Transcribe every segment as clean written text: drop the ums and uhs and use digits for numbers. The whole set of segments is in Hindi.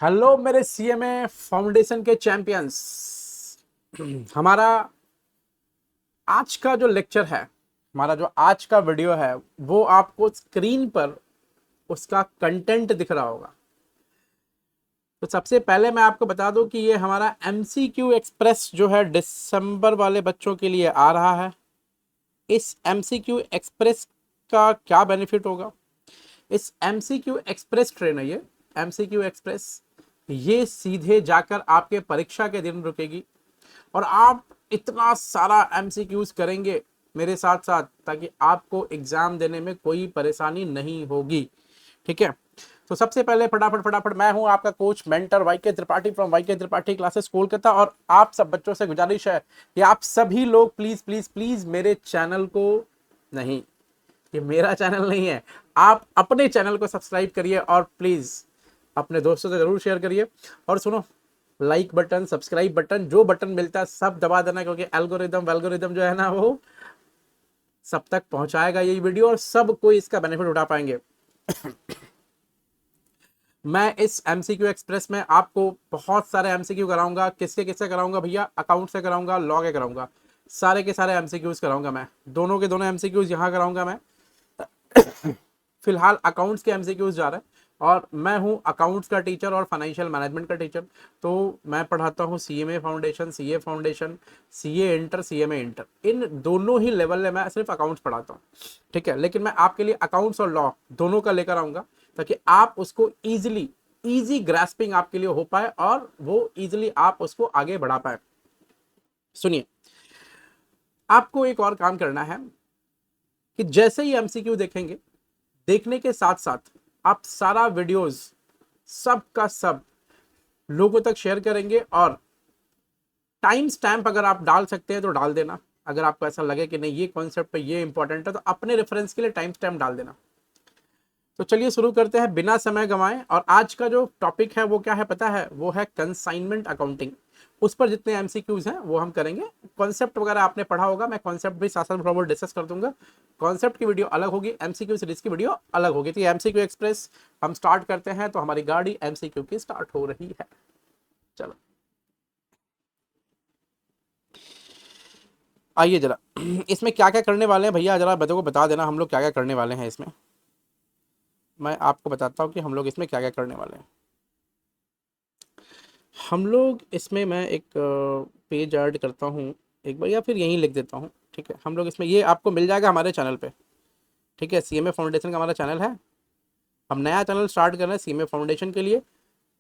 हेलो मेरे सीएमए फाउंडेशन के चैंपियंस। हमारा आज का जो लेक्चर है, हमारा जो आज का वीडियो है, वो आपको स्क्रीन पर उसका कंटेंट दिख रहा होगा। तो सबसे पहले मैं आपको बता दूं कि ये हमारा एमसीक्यू एक्सप्रेस जो है दिसंबर वाले बच्चों के लिए आ रहा है। इस एमसीक्यू एक्सप्रेस का क्या बेनिफिट होगा? इस एमसीक्यू एक्सप्रेस ट्रेन है ये एमसीक्यू एक्सप्रेस, ये सीधे जाकर आपके परीक्षा के दिन रुकेगी और आप इतना सारा एमसीक्यूज करेंगे मेरे साथ साथ, ताकि आपको एग्जाम देने में कोई परेशानी नहीं होगी। ठीक है, तो सबसे पहले फटाफट फटाफट, मैं हूं आपका coach mentor YK Tripathi from YK Tripathi classes Kolkata, और आप सब बच्चों से गुजारिश है कि आप सभी लोग प्लीज प्लीज प्लीज मेरे चैनल को, नहीं, ये मेरा चैनल नहीं है, आप अपने चैनल को सब्सक्राइब करिए और प्लीज अपने दोस्तों से जरूर शेयर करिए। और सुनो, लाइक बटन, सब्सक्राइब बटन, जो बटन मिलता है सब दबा देना, क्योंकि एल्गोरिदम जो है ना, वो सब तक पहुंचाएगा ये वीडियो और सब कोई इसका बेनिफिट उठा पाएंगे। मैं इस एमसीक्यू एक्सप्रेस में आपको बहुत सारे एमसीक्यू कराऊंगा। किसके किससे कराऊंगा भैया? अकाउंट से कराऊंगा, लॉ के कराऊंगा, सारे के सारे एमसीक्यूज कराऊंगा मैं, दोनों के दोनों एमसीक्यूज यहां कराऊंगा मैं। फिलहाल अकाउंट्स के एमसीक्यूज जा रहे हैं और मैं हूं अकाउंट्स का टीचर और फाइनेंशियल मैनेजमेंट का टीचर। तो मैं पढ़ाता हूं CMA foundation, CA foundation, CA inter, CMA inter, इन दोनों ही लेवल में मैं सिर्फ अकाउंट्स पढ़ाता हूं। ठीक है, लेकिन मैं आपके लिए अकाउंट्स और लॉ दोनों का लेकर आऊंगा, ताकि आप उसको इजी ग्रास्पिंग आपके लिए हो पाए और वो इजिली आप उसको आगे बढ़ा पाए। सुनिए, आपको एक और काम करना है कि जैसे ही एमसीक्यू देखेंगे, देखने के साथ साथ आप सारा वीडियोस सब का सब लोगों तक शेयर करेंगे, और टाइम स्टैंप अगर आप डाल सकते हैं तो डाल देना। अगर आपको ऐसा लगे कि नहीं ये कॉन्सेप्ट पे ये इंपॉर्टेंट है, तो अपने रेफरेंस के लिए टाइम स्टैंप डाल देना। तो चलिए शुरू करते हैं बिना समय गंवाए। और आज का जो टॉपिक है वो क्या है पता है? वो है कंसाइनमेंट अकाउंटिंग। उस पर जितने एमसीक्यूज हैं वो हम करेंगे। कॉन्सेप्ट वगैरह आपने पढ़ा होगा, मैं कॉन्सेप्ट भी साथ साथ प्रॉपर डिस्कस कर दूंगा। कॉन्सेप्ट की वीडियो अलग होगी, एमसीक्यू सीरीज की वीडियो अलग होगी। तो एमसीक्यू एक्सप्रेस हम स्टार्ट करते हैं। तो हमारी गाड़ी एमसीक्यू की स्टार्ट हो रही है। चलो आइए जरा, इसमें क्या क्या करने वाले हैं भैया, जरा बच्चों को बता देना हम लोग क्या क्या करने वाले हैं इसमें। मैं आपको बताता हूँ कि हम लोग इसमें क्या क्या करने वाले हैं। हम लोग इसमें, मैं एक पेज ऐड करता हूँ एक बार, या फिर यहीं लिख देता हूँ। ठीक है, हम लोग इसमें, ये आपको मिल जाएगा हमारे चैनल पे। ठीक है, सीएमए फाउंडेशन का हमारा चैनल है। हम नया चैनल स्टार्ट कर रहे हैं सीएमए फाउंडेशन के लिए।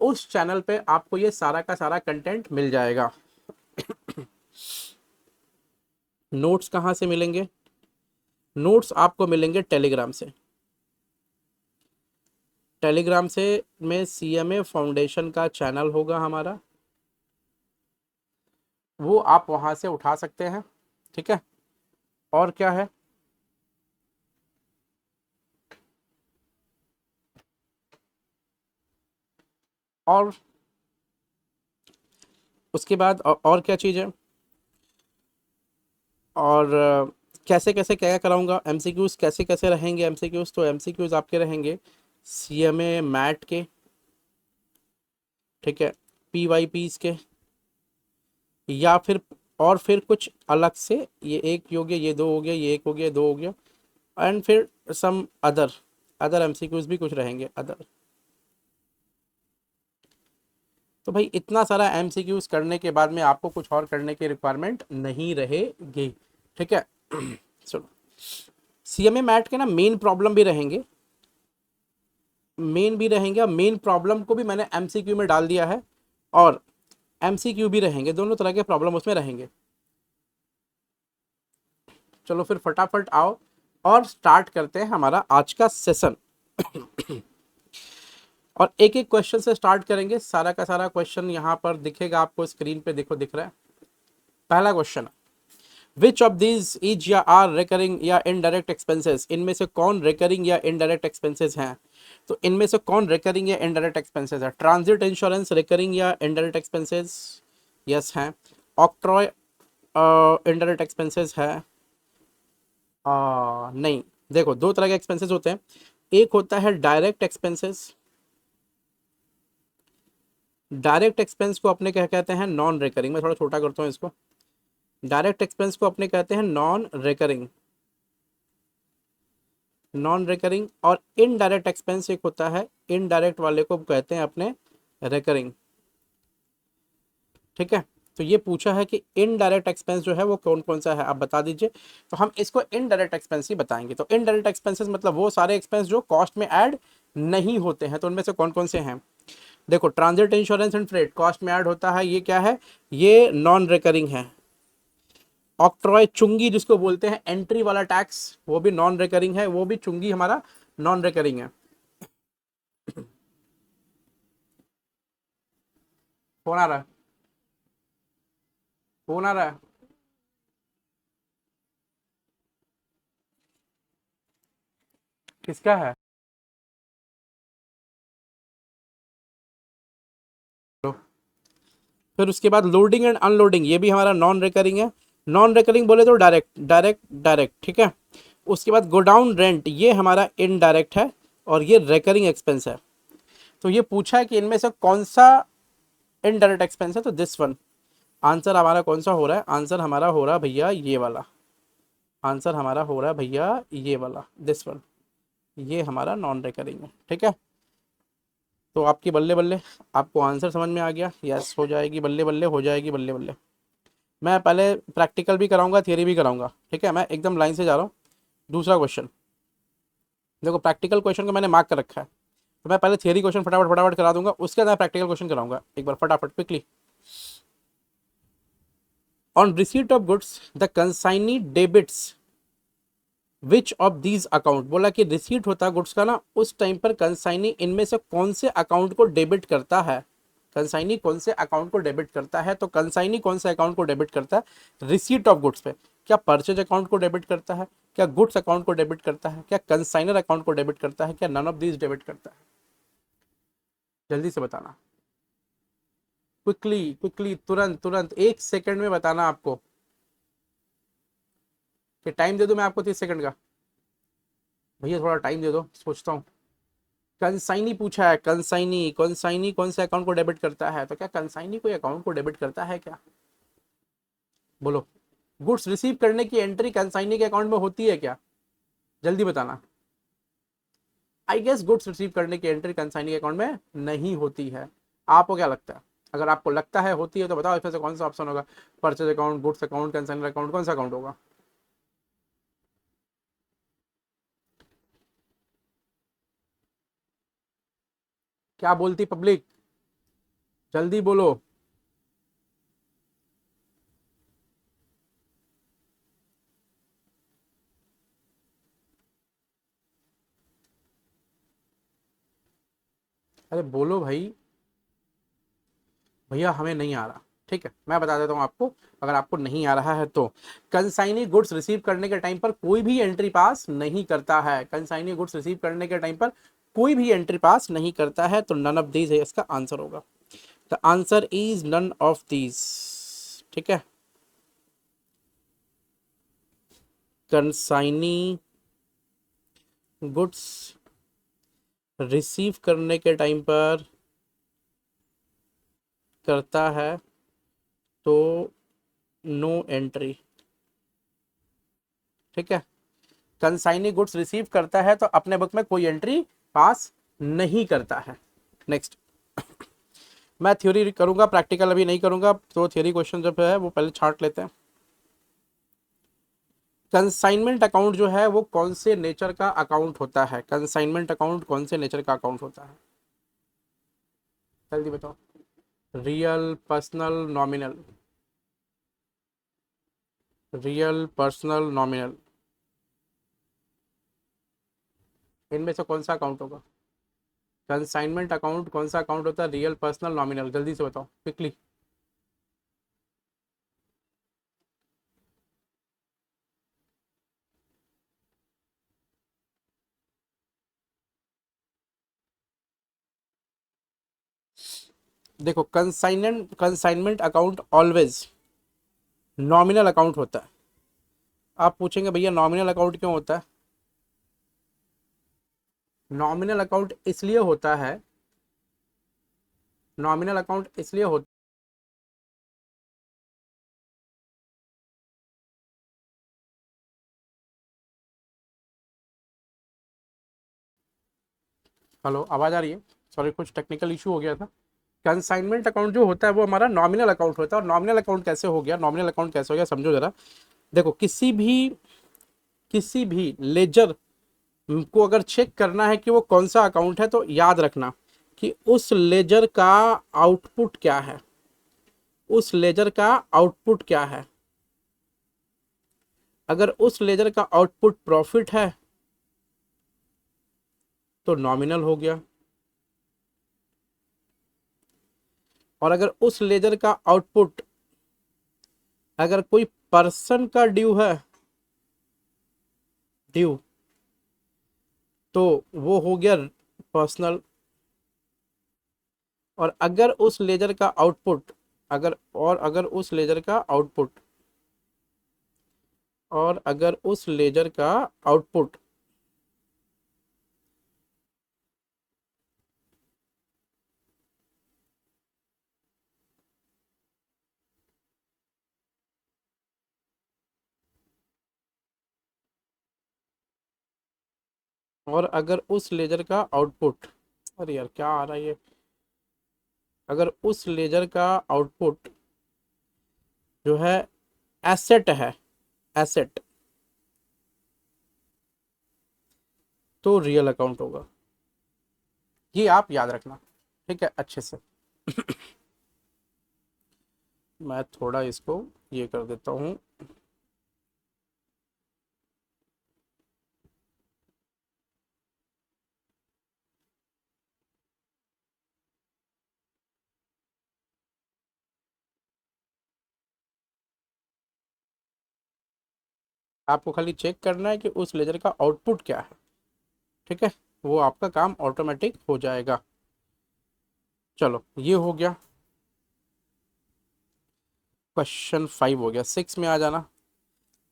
उस चैनल पे आपको ये सारा का सारा कंटेंट मिल जाएगा। नोट्स कहाँ से मिलेंगे? नोट्स आपको मिलेंगे टेलीग्राम से। टेलीग्राम से में सीएमए फाउंडेशन का चैनल होगा हमारा, वो आप वहां से उठा सकते हैं। ठीक है, और क्या है? और उसके बाद और क्या चीज़ है? और कैसे कैसे क्या क्या कराऊंगा, एमसीक्यूज कैसे कैसे रहेंगे एमसीक्यूज? तो एमसीक्यूज आपके रहेंगे सीएमए मैट के, ठीक है, पीवाईपीज के, या फिर और फिर कुछ अलग से, ये एक हो गया, ये दो हो गया, ये एक हो गया, दो हो गया, एंड फिर सम अदर अदर एमसीक्यूज भी कुछ रहेंगे अदर। तो भाई इतना सारा एमसीक्यूज करने के बाद में आपको कुछ और करने की रिक्वायरमेंट नहीं रहेगी। ठीक है, सुनो, सीएमए मैट के ना मेन प्रॉब्लम भी रहेंगे, मेन भी रहेंगे, और मेन प्रॉब्लम को भी मैंने एमसीक्यू में डाल दिया है, और एमसीक्यू भी रहेंगे, दोनों तरह के प्रॉब्लम उसमें रहेंगे। चलो फिर फटाफट आओ और स्टार्ट करते हैं हमारा आज का सेशन। और एक एक क्वेश्चन से स्टार्ट करेंगे। सारा का सारा क्वेश्चन यहाँ पर दिखेगा आपको स्क्रीन पे, देखो दिख रहा है। पहला question, which of these is या आर रिकरिंग या इनडायरेक्ट एक्सपेंसेस? इनमें से कौन रिकरिंग या इनडायरेक्ट एक्सपेंसेस हैं? तो इनमें से कौन रिकरिंग या इनडायरेक्ट एक्सपेंसेस है? ट्रांजिट इंश्योरेंस रिकरिंग या इनडायरेक्ट एक्सपेंसेस? यस हैं। ऑक्ट्रॉय इनडायरेक्ट एक्सपेंसेस है? नहीं। देखो, दो तरह के एक्सपेंसेस होते हैं। एक होता है डायरेक्ट एक्सपेंसेस, डायरेक्ट एक्सपेंस को अपने क्या कहते हैं, नॉन रिकरिंग। मैं थोड़ा छोटा करता हूँ इसको। डायरेक्ट एक्सपेंस को अपने कहते हैं नॉन रिकरिंग, नॉन रिकरिंग। और इनडायरेक्ट एक्सपेंस एक होता है, इनडायरेक्ट वाले को कहते हैं अपने रिकरिंग। ठीक है, तो ये पूछा है कि इनडायरेक्ट एक्सपेंस जो है वो कौन कौन सा है, आप बता दीजिए। तो हम इसको इनडायरेक्ट एक्सपेंस ही बताएंगे। तो इनडायरेक्ट एक्सपेंसेस मतलब वो सारे एक्सपेंस जो कॉस्ट में ऐड नहीं होते हैं। तो उनमें से कौन कौन से हैं, देखो transit insurance and freight cost में ऐड होता है, ये क्या है, ये नॉन रिकरिंग है। ऑक्ट्रॉय चुंगी जिसको बोलते हैं, एंट्री वाला टैक्स, वो भी नॉन रिकरिंग है, वो भी चुंगी हमारा नॉन रिकरिंग है। फोन आ रहा है, फोन आ रहा है। किसका है? फिर उसके बाद लोडिंग एंड अनलोडिंग, ये भी हमारा नॉन रिकरिंग है। नॉन रिकरिंग बोले तो डायरेक्ट डायरेक्ट डायरेक्ट, ठीक है। उसके बाद गोडाउन रेंट, ये हमारा इनडायरेक्ट है और ये रिकरिंग एक्सपेंस है। तो ये पूछा है कि इनमें से कौन सा इनडायरेक्ट एक्सपेंस है, तो दिस वन। आंसर हमारा कौन सा हो रहा है, आंसर हमारा हो रहा है भैया ये वाला। आंसर हमारा हो रहा है भैया ये वाला, दिस वन। ये हमारा नॉन रिकरिंग है, ठीक है। तो आपकी बल्ले बल्ले, आपको आंसर समझ में आ गया, यस हो जाएगी बल्ले बल्ले, हो जाएगी बल्ले बल्ले। मैं पहले प्रैक्टिकल भी कराऊंगा, थियरी भी कराऊंगा, ठीक है। मैं एकदम लाइन से जा रहा हूँ। दूसरा क्वेश्चन, देखो प्रैक्टिकल क्वेश्चन को मैंने मार्क कर रखा है, तो मैं पहले थियरी क्वेश्चन फटाफट फटाफट करा दूंगा, उसके बाद मैं प्रैक्टिकल क्वेश्चन कराऊंगा एक बार फटाफट quickly. On receipt of goods the consignee debits which of these account, बोला कि रिसीट होता है गुड्स का ना, उस टाइम पर कंसाइनी इनमें से कौन से अकाउंट को डेबिट करता है। कंसाइनी कौन से अकाउंट को डेबिट करता है, तो कंसाइनी कौन से अकाउंट को डेबिट करता है रिसीट ऑफ गुड्स पे। क्या परचेज अकाउंट को डेबिट करता है, क्या गुड्स अकाउंट को डेबिट करता है, क्या कंसाइनर अकाउंट को डेबिट करता है, क्या नन ऑफ दीज डेबिट करता है, जल्दी से बताना। क्विकली क्विकली, तुरंत तुरंत, एक सेकंड में बताना आपको। कि टाइम दे दूं मैं आपको 30 सेकंड का? भैया थोड़ा टाइम दे दो, सोचता हूँ। कंसाइनी पूछा है, कंसाइनी, कंसाइनी कौन से अकाउंट को डेबिट करता है, तो क्या कंसाइनी कोई अकाउंट को डेबिट करता है क्या, बोलो। गुड्स रिसीव करने की एंट्री कंसाइनी के अकाउंट में होती है क्या, जल्दी बताना। आई गेस गुड्स रिसीव करने की एंट्री कंसाइनी के अकाउंट में नहीं होती है। आपको क्या लगता है? अगर आपको लगता है होती है तो बताओ इसमें से कौन सा ऑप्शन होगा, purchase account, goods account, consignor account, कौन सा अकाउंट होगा? क्या बोलती पब्लिक, जल्दी बोलो। अरे बोलो भाई। भैया हमें नहीं आ रहा, ठीक है मैं बता देता हूँ आपको। अगर आपको नहीं आ रहा है तो, कंसाइनी गुड्स रिसीव करने के टाइम पर कोई भी एंट्री पास नहीं करता है। कंसाइनी गुड्स रिसीव करने के टाइम पर कोई भी एंट्री पास नहीं करता है, तो नन ऑफ दीज है इसका आंसर होगा। The answer is none of these, ठीक है। कंसाइनी गुड्स रिसीव करने के टाइम पर करता है तो नो एंट्री, ठीक है। कंसाइनी गुड्स रिसीव करता है तो अपने बुक में कोई एंट्री पास नहीं करता है। नेक्स्ट, मैं थ्योरी करूंगा, प्रैक्टिकल अभी नहीं करूंगा, तो थ्योरी क्वेश्चन जब है वो पहले छांट लेते हैं। कंसाइनमेंट अकाउंट जो है वो कौन से नेचर का अकाउंट होता है, कंसाइनमेंट अकाउंट कौन से नेचर का अकाउंट होता है, जल्दी बताओ। Real, personal, nominal, real, personal, nominal, इनमें से कौन सा अकाउंट होगा? कंसाइनमेंट अकाउंट कौन सा अकाउंट होता है, रियल, पर्सनल, नॉमिनल, जल्दी से बताओ क्विकली। देखो consignment account always nominal account होता है। आप पूछेंगे भैया नॉमिनल अकाउंट क्यों होता है? नॉमिनल अकाउंट इसलिए होता है नॉमिनल अकाउंट इसलिए होता हेलो, आवाज आ रही है? सॉरी, कुछ टेक्निकल इशू हो गया था। कंसाइनमेंट अकाउंट जो होता है वो हमारा नॉमिनल अकाउंट होता है। और नॉमिनल अकाउंट कैसे हो गया, नॉमिनल अकाउंट कैसे हो गया, समझो जरा। देखो, किसी भी लेजर को अगर चेक करना है कि वो कौन सा अकाउंट है, तो याद रखना कि उस लेजर का आउटपुट क्या है। उस लेजर का आउटपुट क्या है? अगर उस लेजर का आउटपुट प्रॉफिट है तो नॉमिनल हो गया। और अगर उस लेजर का आउटपुट अगर कोई पर्सन का ड्यू है, ड्यू, तो वो हो गया पर्सनल। और अगर उस लेजर का आउटपुट अगर उस लेजर का आउटपुट और अगर उस लेजर का आउटपुट और अगर उस लेजर का आउटपुट, अरे यार क्या आ रहा है ये, अगर उस लेजर का आउटपुट जो है एसेट है, एसेट, तो रियल अकाउंट होगा। ये आप याद रखना, ठीक है, अच्छे से। मैं थोड़ा इसको ये कर देता हूँ। आपको खाली चेक करना है कि उस लेजर का आउटपुट क्या है, ठीक है, वो आपका काम ऑटोमेटिक हो जाएगा। चलो, ये हो गया। क्वेश्चन 5 हो गया। 6 में आ जाना।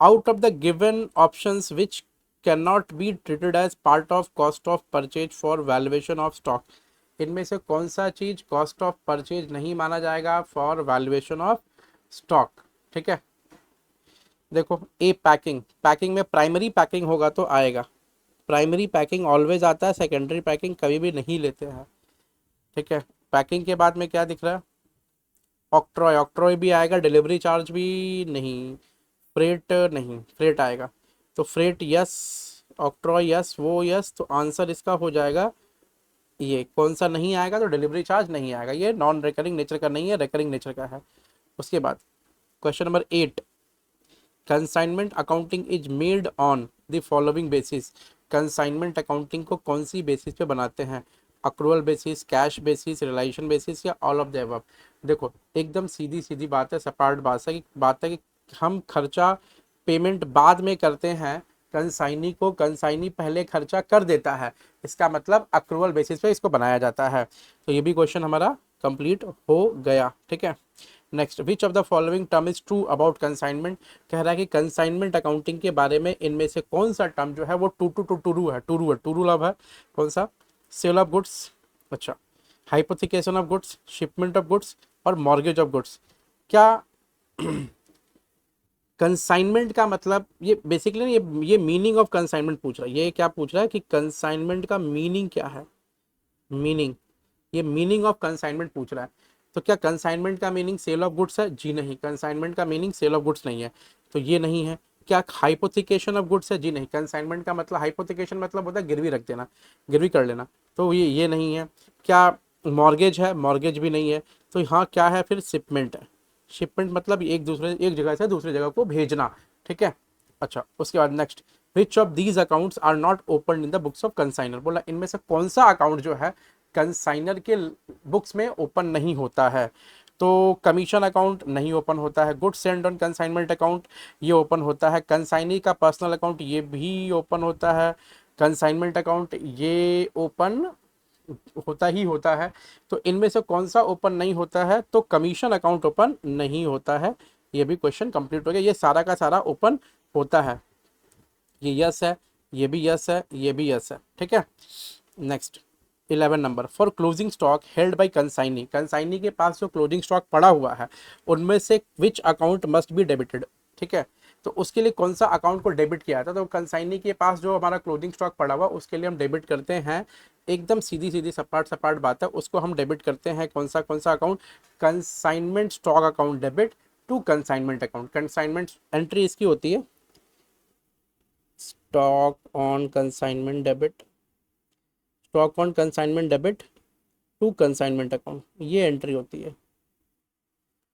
Out of the given options which can not be treated as part of cost of purchase for valuation of stock, इनमें से कौन सा चीज कॉस्ट ऑफ परचेज नहीं माना जाएगा फॉर वैल्यूएशन ऑफ स्टॉक? ठीक है, देखो, ए पैकिंग, पैकिंग में प्राइमरी पैकिंग होगा तो आएगा। प्राइमरी पैकिंग ऑलवेज आता है, सेकेंडरी पैकिंग कभी भी नहीं लेते हैं। ठीक है, पैकिंग के बाद में क्या दिख रहा है? ऑक्ट्रॉय, ऑक्ट्रॉय भी आएगा, डिलीवरी चार्ज भी नहीं, फ्रेट नहीं, फ्रेट आएगा। तो फ्रेट यस, ऑक्ट्रॉय यस, वो यस, तो आंसर इसका हो जाएगा ये। कौन सा नहीं आएगा? तो डिलीवरी चार्ज नहीं आएगा, ये नॉन रिकरिंग नेचर का नहीं है, रिकरिंग नेचर का है। उसके बाद question number 8, consignment accounting is made on the following basis, consignment accounting को कौन सी बेसिस पे बनाते हैं? Accrual basis, cash basis, realisation basis, या ऑल ऑफ द अबव? देखो, एकदम सीधी सीधी बात है, सपाट बात है कि हम खर्चा पेमेंट बाद में करते हैं, कंसाइनी को कंसाइनी पहले खर्चा कर देता है, इसका मतलब अक्रूवल बेसिस पे इसको बनाया जाता है। तो ये भी क्वेश्चन हमारा कंप्लीट हो गया। ठीक है, next, which of the following term is true about consignment, कह रहा है कि कंसाइनमेंट अकाउंटिंग के बारे में इनमें से कौन सा टर्म जो है वो टू है, टू लब है। कौन सा? सेल ऑफ गुड्स, अच्छा, hypothecation of goods, shipment of goods, और मॉर्गेज ऑफ गुड्स। क्या कंसाइनमेंट का मतलब, ये बेसिकली ये मीनिंग ऑफ कंसाइनमेंट पूछ रहा है। ये क्या पूछ रहा है कि कंसाइनमेंट का मीनिंग क्या है? मीनिंग, ये मीनिंग ऑफ कंसाइनमेंट पूछ रहा है। तो क्या कंसाइनमेंट का मीनिंग सेल ऑफ गुड्स है? जी नहीं, कंसाइनमेंट का मीनिंग सेल ऑफ गुड्स नहीं है, तो ये नहीं है। क्या हाइपोथिकेशन ऑफ गुड्स है? जी नहीं, कंसाइनमेंट का मतलब, हाइपोथिकेशन मतलब होता है गिरवी रख देना, गिरवी कर लेना, तो ये नहीं है। क्या मॉर्गेज है? मॉर्गेज भी नहीं है। तो हाँ, क्या है फिर? शिपमेंट है। शिपमेंट मतलब एक जगह से दूसरी जगह को भेजना। ठीक है, अच्छा, उसके बाद next, which of these accounts are not open in the books of consignor, बोला इनमें से कौन सा अकाउंट जो है कंसाइनर के बुक्स में ओपन नहीं होता है? तो कमीशन अकाउंट नहीं ओपन होता है, goods send on consignment account ये ओपन होता है, कंसाइनी का पर्सनल अकाउंट ये भी ओपन होता है, कंसाइनमेंट अकाउंट ये ओपन होता ही होता है। तो इनमें से कौन सा ओपन नहीं होता है? तो कमीशन अकाउंट ओपन नहीं होता है। ये भी क्वेश्चन कंप्लीट हो गया। ये सारा का सारा ओपन होता है, ये यस है, ये भी यस है, ये भी यस है। ठीक है, next, 11 number, for closing stock held by consignee, consignee के पास जो क्लोजिंग स्टॉक पड़ा हुआ है उनमें से which account must be debited. ठीक है, तो उसके लिए कौन सा अकाउंट को डेबिट किया था, तो कंसाइनी के पास जो हमारा क्लोजिंग स्टॉक पड़ा हुआ उसके लिए हम डेबिट करते हैं, एकदम सीधी सीधी सपाट सपाट बात है, उसको हम डेबिट करते हैं कौन सा account, consignment stock account debit to consignment account. Consignment entry इसकी होती है stock on consignment debit, stock on consignment debit to consignment account, ये एंट्री होती है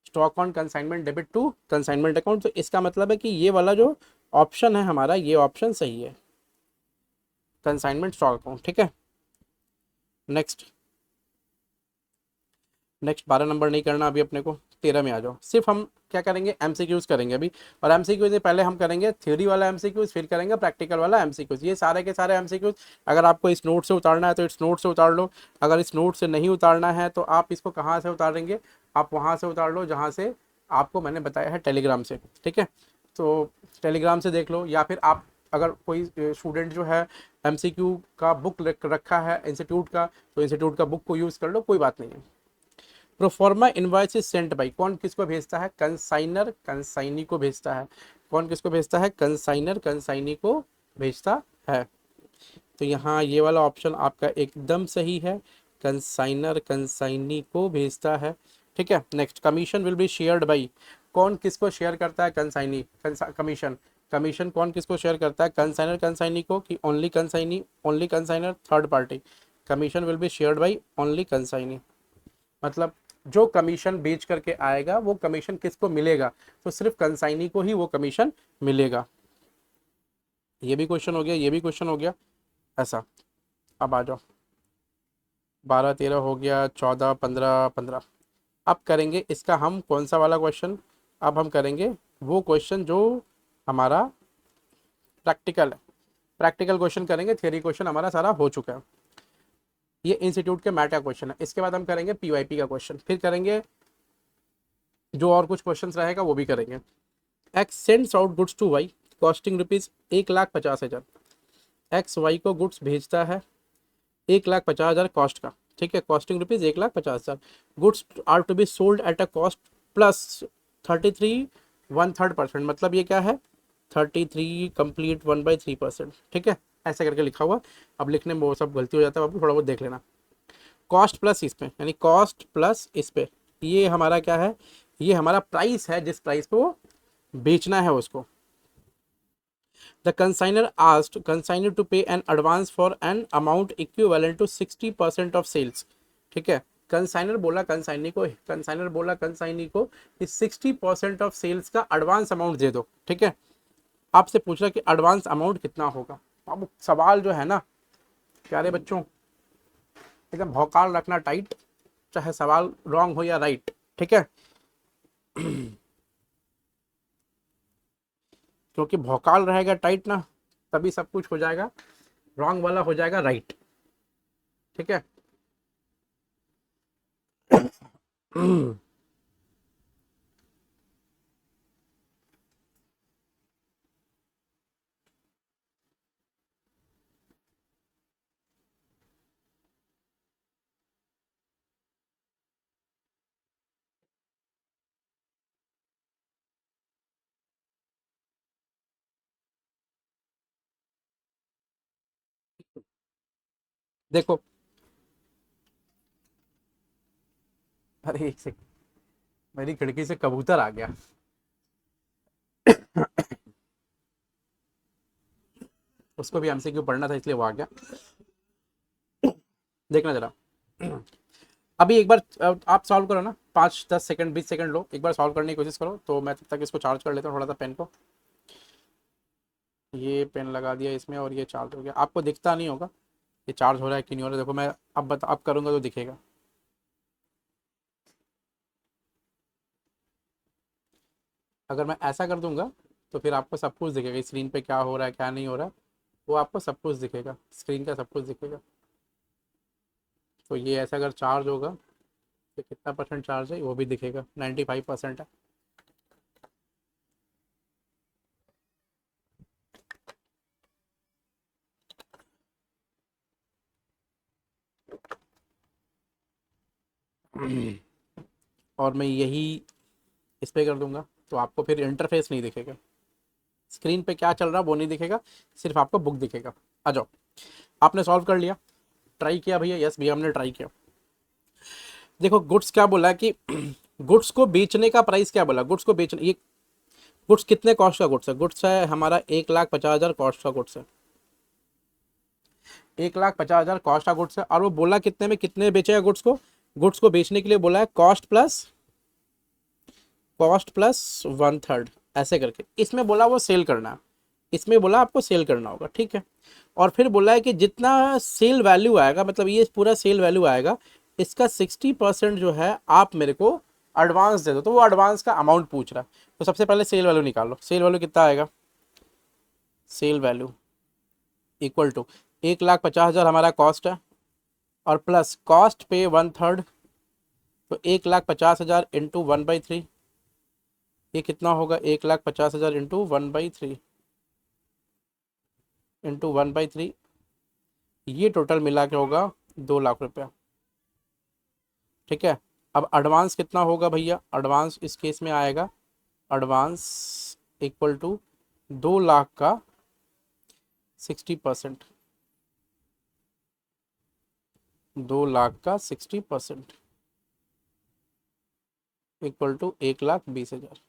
stock on consignment debit to consignment account. तो इसका मतलब है कि ये वाला जो ऑप्शन है हमारा, ये ऑप्शन सही है, कंसाइनमेंट स्टॉक अकाउंट। ठीक है, नेक्स्ट नेक्स्ट 12 नंबर नहीं करना अभी अपने को, 13 में आ जाओ। सिर्फ हम क्या करेंगे, एमसीक्यूज करेंगे अभी, और एमसीक्यूज में पहले हम करेंगे थ्योरी वाला एमसीक्यूज, फिर करेंगे प्रैक्टिकल वाला एमसीक्यूज। ये सारे के सारे एमसीक्यूज अगर आपको इस नोट से उतारना है तो इस नोट से उतार लो, अगर इस नोट से नहीं उतारना है तो आप इसको कहाँ से उतारेंगे, आप वहाँ से उतार लो जहाँ से आपको मैंने बताया है, टेलीग्राम से। ठीक है, तो टेलीग्राम से देख लो, या फिर आप अगर कोई स्टूडेंट जो है एमसीक्यू का बुक रखा है इंस्टीट्यूट का, तो इंस्टीट्यूट का बुक को यूज़ कर लो, कोई बात नहीं है। Proforma invoice is sent by, कौन किसको भेजता है, कंसाइनर कंसाइनी को भेजता है। कौन किसको भेजता है, कंसाइनर कंसाइनी को भेजता है। तो यहाँ ये वाला ऑप्शन आपका एकदम सही है, कंसाइनर कंसाइनी को भेजता है। ठीक है, next, commission will be shared by, कौन किसको शेयर करता है, कंसाइनी कमीशन, कमीशन कौन किसको शेयर करता है, कंसाइनर कंसाइनी को, कि only consignee, only consignor, third party. Commission will be shared by only consignee, मतलब जो कमीशन बेच करके आएगा वो कमीशन किसको मिलेगा, तो सिर्फ कंसाइनी को ही वो कमीशन मिलेगा। ये भी क्वेश्चन हो गया, ये भी क्वेश्चन हो गया, ऐसा। अब आ जाओ, 12 13 हो गया, 14 15 15। अब करेंगे इसका हम कौन सा वाला क्वेश्चन, अब हम करेंगे वो क्वेश्चन जो हमारा प्रैक्टिकल है, प्रैक्टिकल क्वेश्चन करेंगे, थियरी क्वेश्चन हमारा सारा हो चुका है। ये इंस्टीट्यूट के मैट का क्वेश्चन है, इसके बाद हम करेंगे पीवाईपी का क्वेश्चन, फिर करेंगे जो और कुछ क्वेश्चंस रहेगा वो भी करेंगे। X sends out goods to Y costing rupees 1,50,000, X Y को गुड्स भेजता है 1,50,000 कॉस्ट का। ठीक है, costing rupees 1,50,000, goods are to be sold at a cost plus 33 1/3%, मतलब ये क्या है, 33 कंप्लीट 1/3%। ठीक है, ऐसे करके लिखा हुआ, अब लिखने में वो सब गलती हो जाता है बाबू, थोड़ा बहुत देख लेना। कॉस्ट प्लस इस पे, यानी कॉस्ट प्लस इस पे, ये हमारा क्या है, ये हमारा प्राइस है जिस प्राइस पे वो बेचना है उसको। The consignor asked consignor to pay an advance for an amount equivalent to 60% of sales. ठीक है, कंसाइनर बोला कंसाइनी को, कंसाइनर बोला कंसाइनी को कि 60% ऑफ सेल्स का एडवांस अमाउंट दे दो। ठीक है, आपसे पूछ रहा कि एडवांस अमाउंट कितना होगा। अब सवाल जो है ना प्यारे बच्चों, एकदम भौकाल रखना टाइट, चाहे सवाल रॉन्ग हो या राइट। ठीक है, क्योंकि भौकाल रहेगा टाइट ना, तभी सब कुछ हो जाएगा, रॉन्ग वाला हो जाएगा राइट। ठीक है, देखो, अरे एक सेकंड, मेरी खिड़की से कबूतर आ गया। उसको भी एमसीक्यू पढ़ना था इसलिए वो आ गया। देखना जरा, अभी एक बार आप सॉल्व करो ना, 5 10 सेकंड 20 सेकंड लो, एक बार सॉल्व करने की कोशिश करो, तो मैं तब तक इसको चार्ज कर लेता हूँ थोड़ा सा पेन को। ये पेन लगा दिया इसमें और ये चार्ज हो गया, आपको दिखता नहीं होगा ये चार्ज हो रहा है कि नहीं हो रहा है, देखो मैं अब करूँगा तो दिखेगा। अगर मैं ऐसा कर दूंगा तो फिर आपको सब कुछ दिखेगा, स्क्रीन पे क्या हो रहा है क्या नहीं हो रहा है, वो आपको सब कुछ दिखेगा, स्क्रीन का सब कुछ दिखेगा। तो ये ऐसा अगर चार्ज होगा तो कितना परसेंट चार्ज है वो भी दिखेगा, 95% है। और मैं यही इस पे कर दूंगा, तो आपको फिर इंटरफेस नहीं दिखेगा, स्क्रीन पे क्या चल रहा वो नहीं दिखेगा, सिर्फ आपको बुक दिखेगा। आ जाओ, आपने सॉल्व कर लिया, ट्राई किया भैया? यस भैया हमने ट्राई किया। देखो गुड्स क्या बोला कि गुड्स को बेचने का प्राइस क्या बोला, गुड्स को बेचने, ये गुड्स कितने कॉस्ट का गुड्स है? गुड्स है हमारा 1,50,000 कॉस्ट का गुड्स है, 1,50,000 कॉस्ट का गुड्स है। और वो बोला कितने में, कितने बेचेगा गुड्स को? गुड्स को बेचने के लिए बोला है कॉस्ट प्लस 1/3 ऐसे करके। इसमें बोला वो सेल करना है, इसमें बोला आपको सेल करना होगा, ठीक है। और फिर बोला है कि जितना सेल वैल्यू आएगा, मतलब ये पूरा सेल वैल्यू आएगा, इसका 60% जो है आप मेरे को एडवांस दे दो। तो वो एडवांस का अमाउंट पूछ रहा है, तो सबसे पहले सेल वैल्यू निकाल लो। सेल वैल्यू कितना आएगा? सेल वैल्यू इक्वल टू 1,50,000 हमारा कॉस्ट है, और प्लस कॉस्ट पे 1/3, तो 1,50,000 इंटू 1/3, ये कितना होगा? 1,50,000 इंटू 1/3 इंटू 1/3, ये टोटल मिला के होगा 2,00,000 रुपया, ठीक है। अब एडवांस कितना होगा भैया? एडवांस इस केस में आएगा, एडवांस इक्वल टू 2,00,000 का 60%, 2,00,000 का 60% इक्वल टू 1,20,000,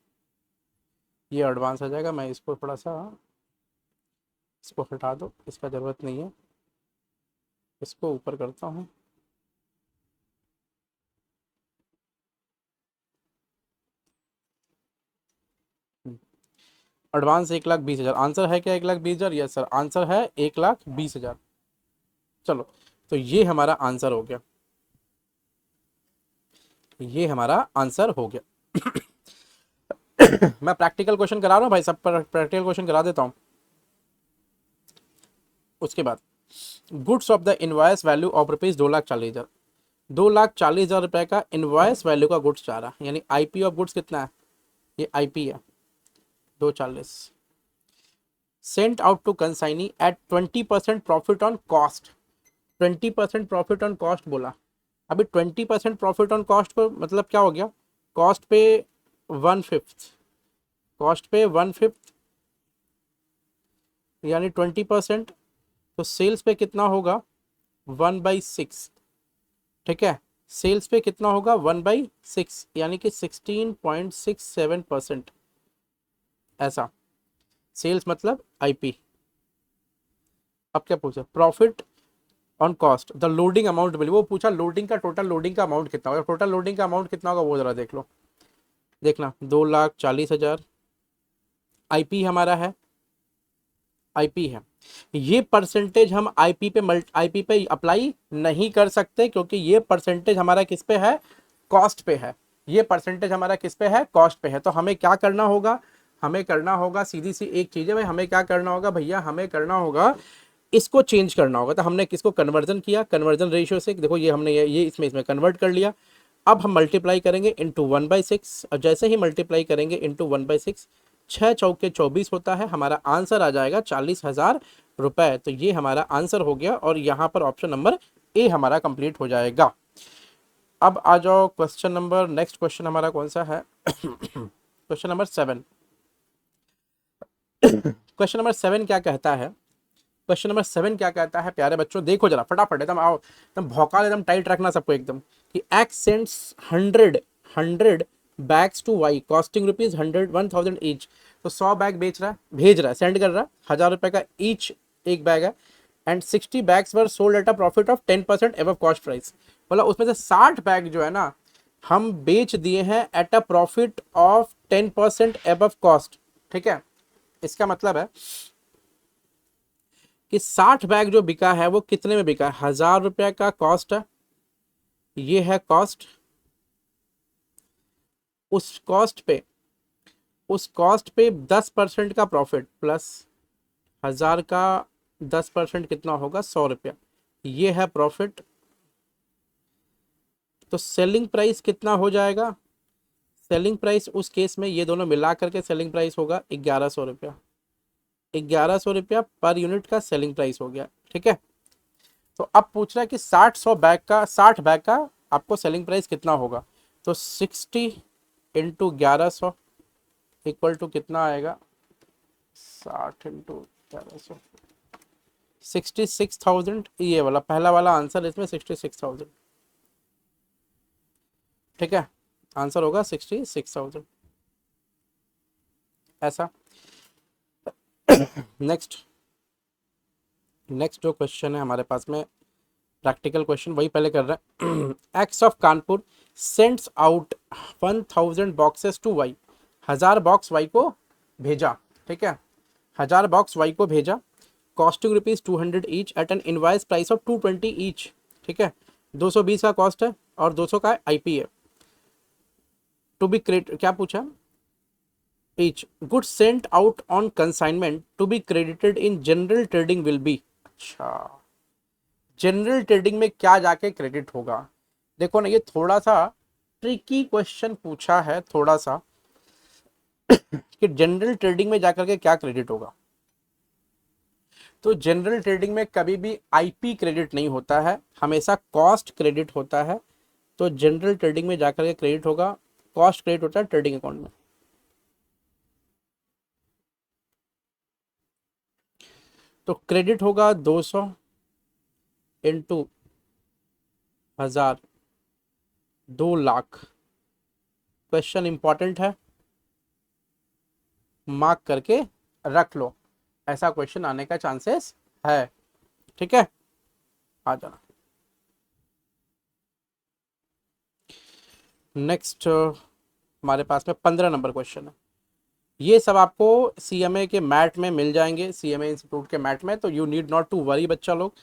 ये एडवांस आ जाएगा। मैं इसको थोड़ा सा, इसको हटा दो, इसका ज़रूरत नहीं है, इसको ऊपर करता हूँ। एडवांस 1,20,000, आंसर है क्या 1,20,000? यस सर, आंसर है 1,20,000। चलो, तो ये हमारा आंसर हो गया, ये हमारा आंसर हो गया। मैं प्रैक्टिकल क्वेश्चन करा रहा हूँ भाई, सब पर प्रैक्टिकल क्वेश्चन करा देता हूँ। उसके बाद goods of the invoice value of rupees 2,40,000, 2,40,000 रुपए का इनवॉइस वैल्यू का गुड्स चाह रहा, यानी आईपी ऑफ गुड्स कितना है? ये आईपी है 240, sent out to consignee at 20% profit on cost. 20% profit on cost बोला। अभी 20% प्रॉफिट ऑन कॉस्ट को मतलब क्या हो गया? कॉस्ट पे 1/5, कॉस्ट पे 1/5 यानी 20%, तो सेल्स पे कितना होगा? 1/6, ठीक है। सेल्स पे कितना होगा? 1/6 यानी कि 16.67%, ऐसा। सेल्स मतलब आईपी। अब क्या पूछा? Profit on cost the loading amount मिली, वो पूछा लोडिंग का, टोटल लोडिंग का अमाउंट कितना होगा। टोटल लोडिंग का अमाउंट कितना होगा वो जरा देख लो, देखना 2,40,000 आईपी हमारा है, आईपी है। ये परसेंटेज हम आईपी पे अप्लाई नहीं कर सकते, क्योंकि ये परसेंटेज हमारा किस पे है? कॉस्ट पे है। ये परसेंटेज हमारा किस पे है? कॉस्ट पे है। तो हमें क्या करना होगा? हमें करना होगा सीधी सी एक चीज है भाई, हमें क्या करना होगा भैया? हमें करना होगा, इसको चेंज करना होगा। तो हमने किसको कन्वर्जन किया? कन्वर्जन रेशियो से, देखो ये हमने ये इसमें कन्वर्ट कर लिया। अब हम मल्टीप्लाई करेंगे इंटू 1/6, और जैसे ही मल्टीप्लाई करेंगे इंटू 1/6, 6×4 = 24 होता है। हमारा आंसर आ जाएगा 40,000 रुपए। तो ये हमारा आंसर हो गया, और यहाँ पर ऑप्शन नंबर ए हमारा कंप्लीट हो जाएगा। अब आ जाओ क्वेश्चन नंबर, नेक्स्ट क्वेश्चन हमारा कौन सा है? Question number 7। क्वेश्चन नंबर 7 क्या कहता है? क्वेश्चन नंबर 7 क्या कहता है प्यारे बच्चों? देखो जरा फटाफट, एकदम आओ, एकदम भौकाल, एकदम टाइट रखना सबको एकदम, कि X sends 100 bags to Y costing rupees 1,000 each. तो 100 बैग बेच रहा है, भेज रहा है, सेंड कर रहा है, 1,000 रुपए का ईच एक बैग है, and 60 bags were sold at a profit of 10% above cost price. बोला उसमें से 60 बैग जो है ना, हम बेच दिए हैं eight a profit of 10% above cost, ठीक है। इसका मतलब है कि 60 बैग जो बिका है वो कितने में बिका है? 1,000 रुपए का कॉस्ट है, ये है कॉस्ट। उस कॉस्ट पे 10% का प्रॉफिट प्लस 1,000 का 10% कितना होगा? 100 रुपया, ये है प्रॉफिट। तो सेलिंग प्राइस कितना हो जाएगा? सेलिंग प्राइस उस केस में ये दोनों मिला करके सेलिंग प्राइस होगा 1,100 रुपया, 1,100 रुपया पर यूनिट का सेलिंग प्राइस हो गया, ठीक है। तो अब पूछ रहा है कि 60 बैग का आपको सेलिंग प्राइस कितना होगा। तो 60 इंटू 1100 इक्वल टू कितना आएगा, 60 इंटू 1100, 66,000। ये वाला पहला वाला आंसर इसमें 66,000, ठीक है, आंसर होगा 66,000 ऐसा। नेक्स्ट नेक्स्ट जो क्वेश्चन है हमारे पास में प्रैक्टिकल क्वेश्चन, वही पहले कर रहे हैं। X of Kanpur sends out 1000 boxes to Y, 1000 box Y को भेजा, ठीक है, 1000 बॉक्स वाई को भेजा, costing rupees 200 each at an invoice price of 220 each, ठीक है, 220 का कॉस्ट है और 200 का आईपी है। टू बी क्रेडिट, क्या पूछा, each good sent out on consignment to be credited in general trading will be. अच्छा, जनरल ट्रेडिंग में क्या जाके क्रेडिट होगा। देखो ना, ये थोड़ा सा ट्रिकी क्वेश्चन पूछा है थोड़ा सा, कि जनरल ट्रेडिंग में जाकर के क्या क्रेडिट होगा। तो जनरल ट्रेडिंग में कभी भी आईपी क्रेडिट नहीं होता है, हमेशा कॉस्ट क्रेडिट होता है। तो जनरल ट्रेडिंग में जाकर के क्रेडिट होगा, कॉस्ट क्रेडिट होता है ट्रेडिंग अकाउंट में। तो क्रेडिट होगा 200 इंटू 1000, 2 लाख। क्वेश्चन इंपॉर्टेंट है, मार्क करके रख लो, ऐसा क्वेश्चन आने का चांसेस है, ठीक है, आ जाना। नेक्स्ट हमारे पास में 15 नंबर क्वेश्चन है। ये सब आपको सीएमए के मैट में मिल जाएंगे, सीएमए इंस्टीट्यूट के मैट में, तो you need not to worry बच्चा लोग।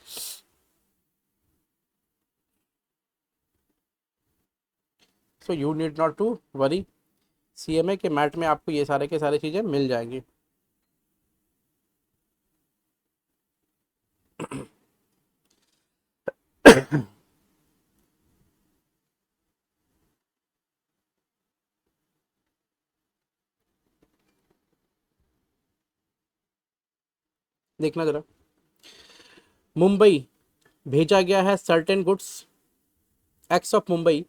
So you need not to worry, CMA के मैट में आपको ये सारे के सारे चीजें मिल जाएंगी। देखना जरा, मुंबई भेजा गया है certain goods, X of Mumbai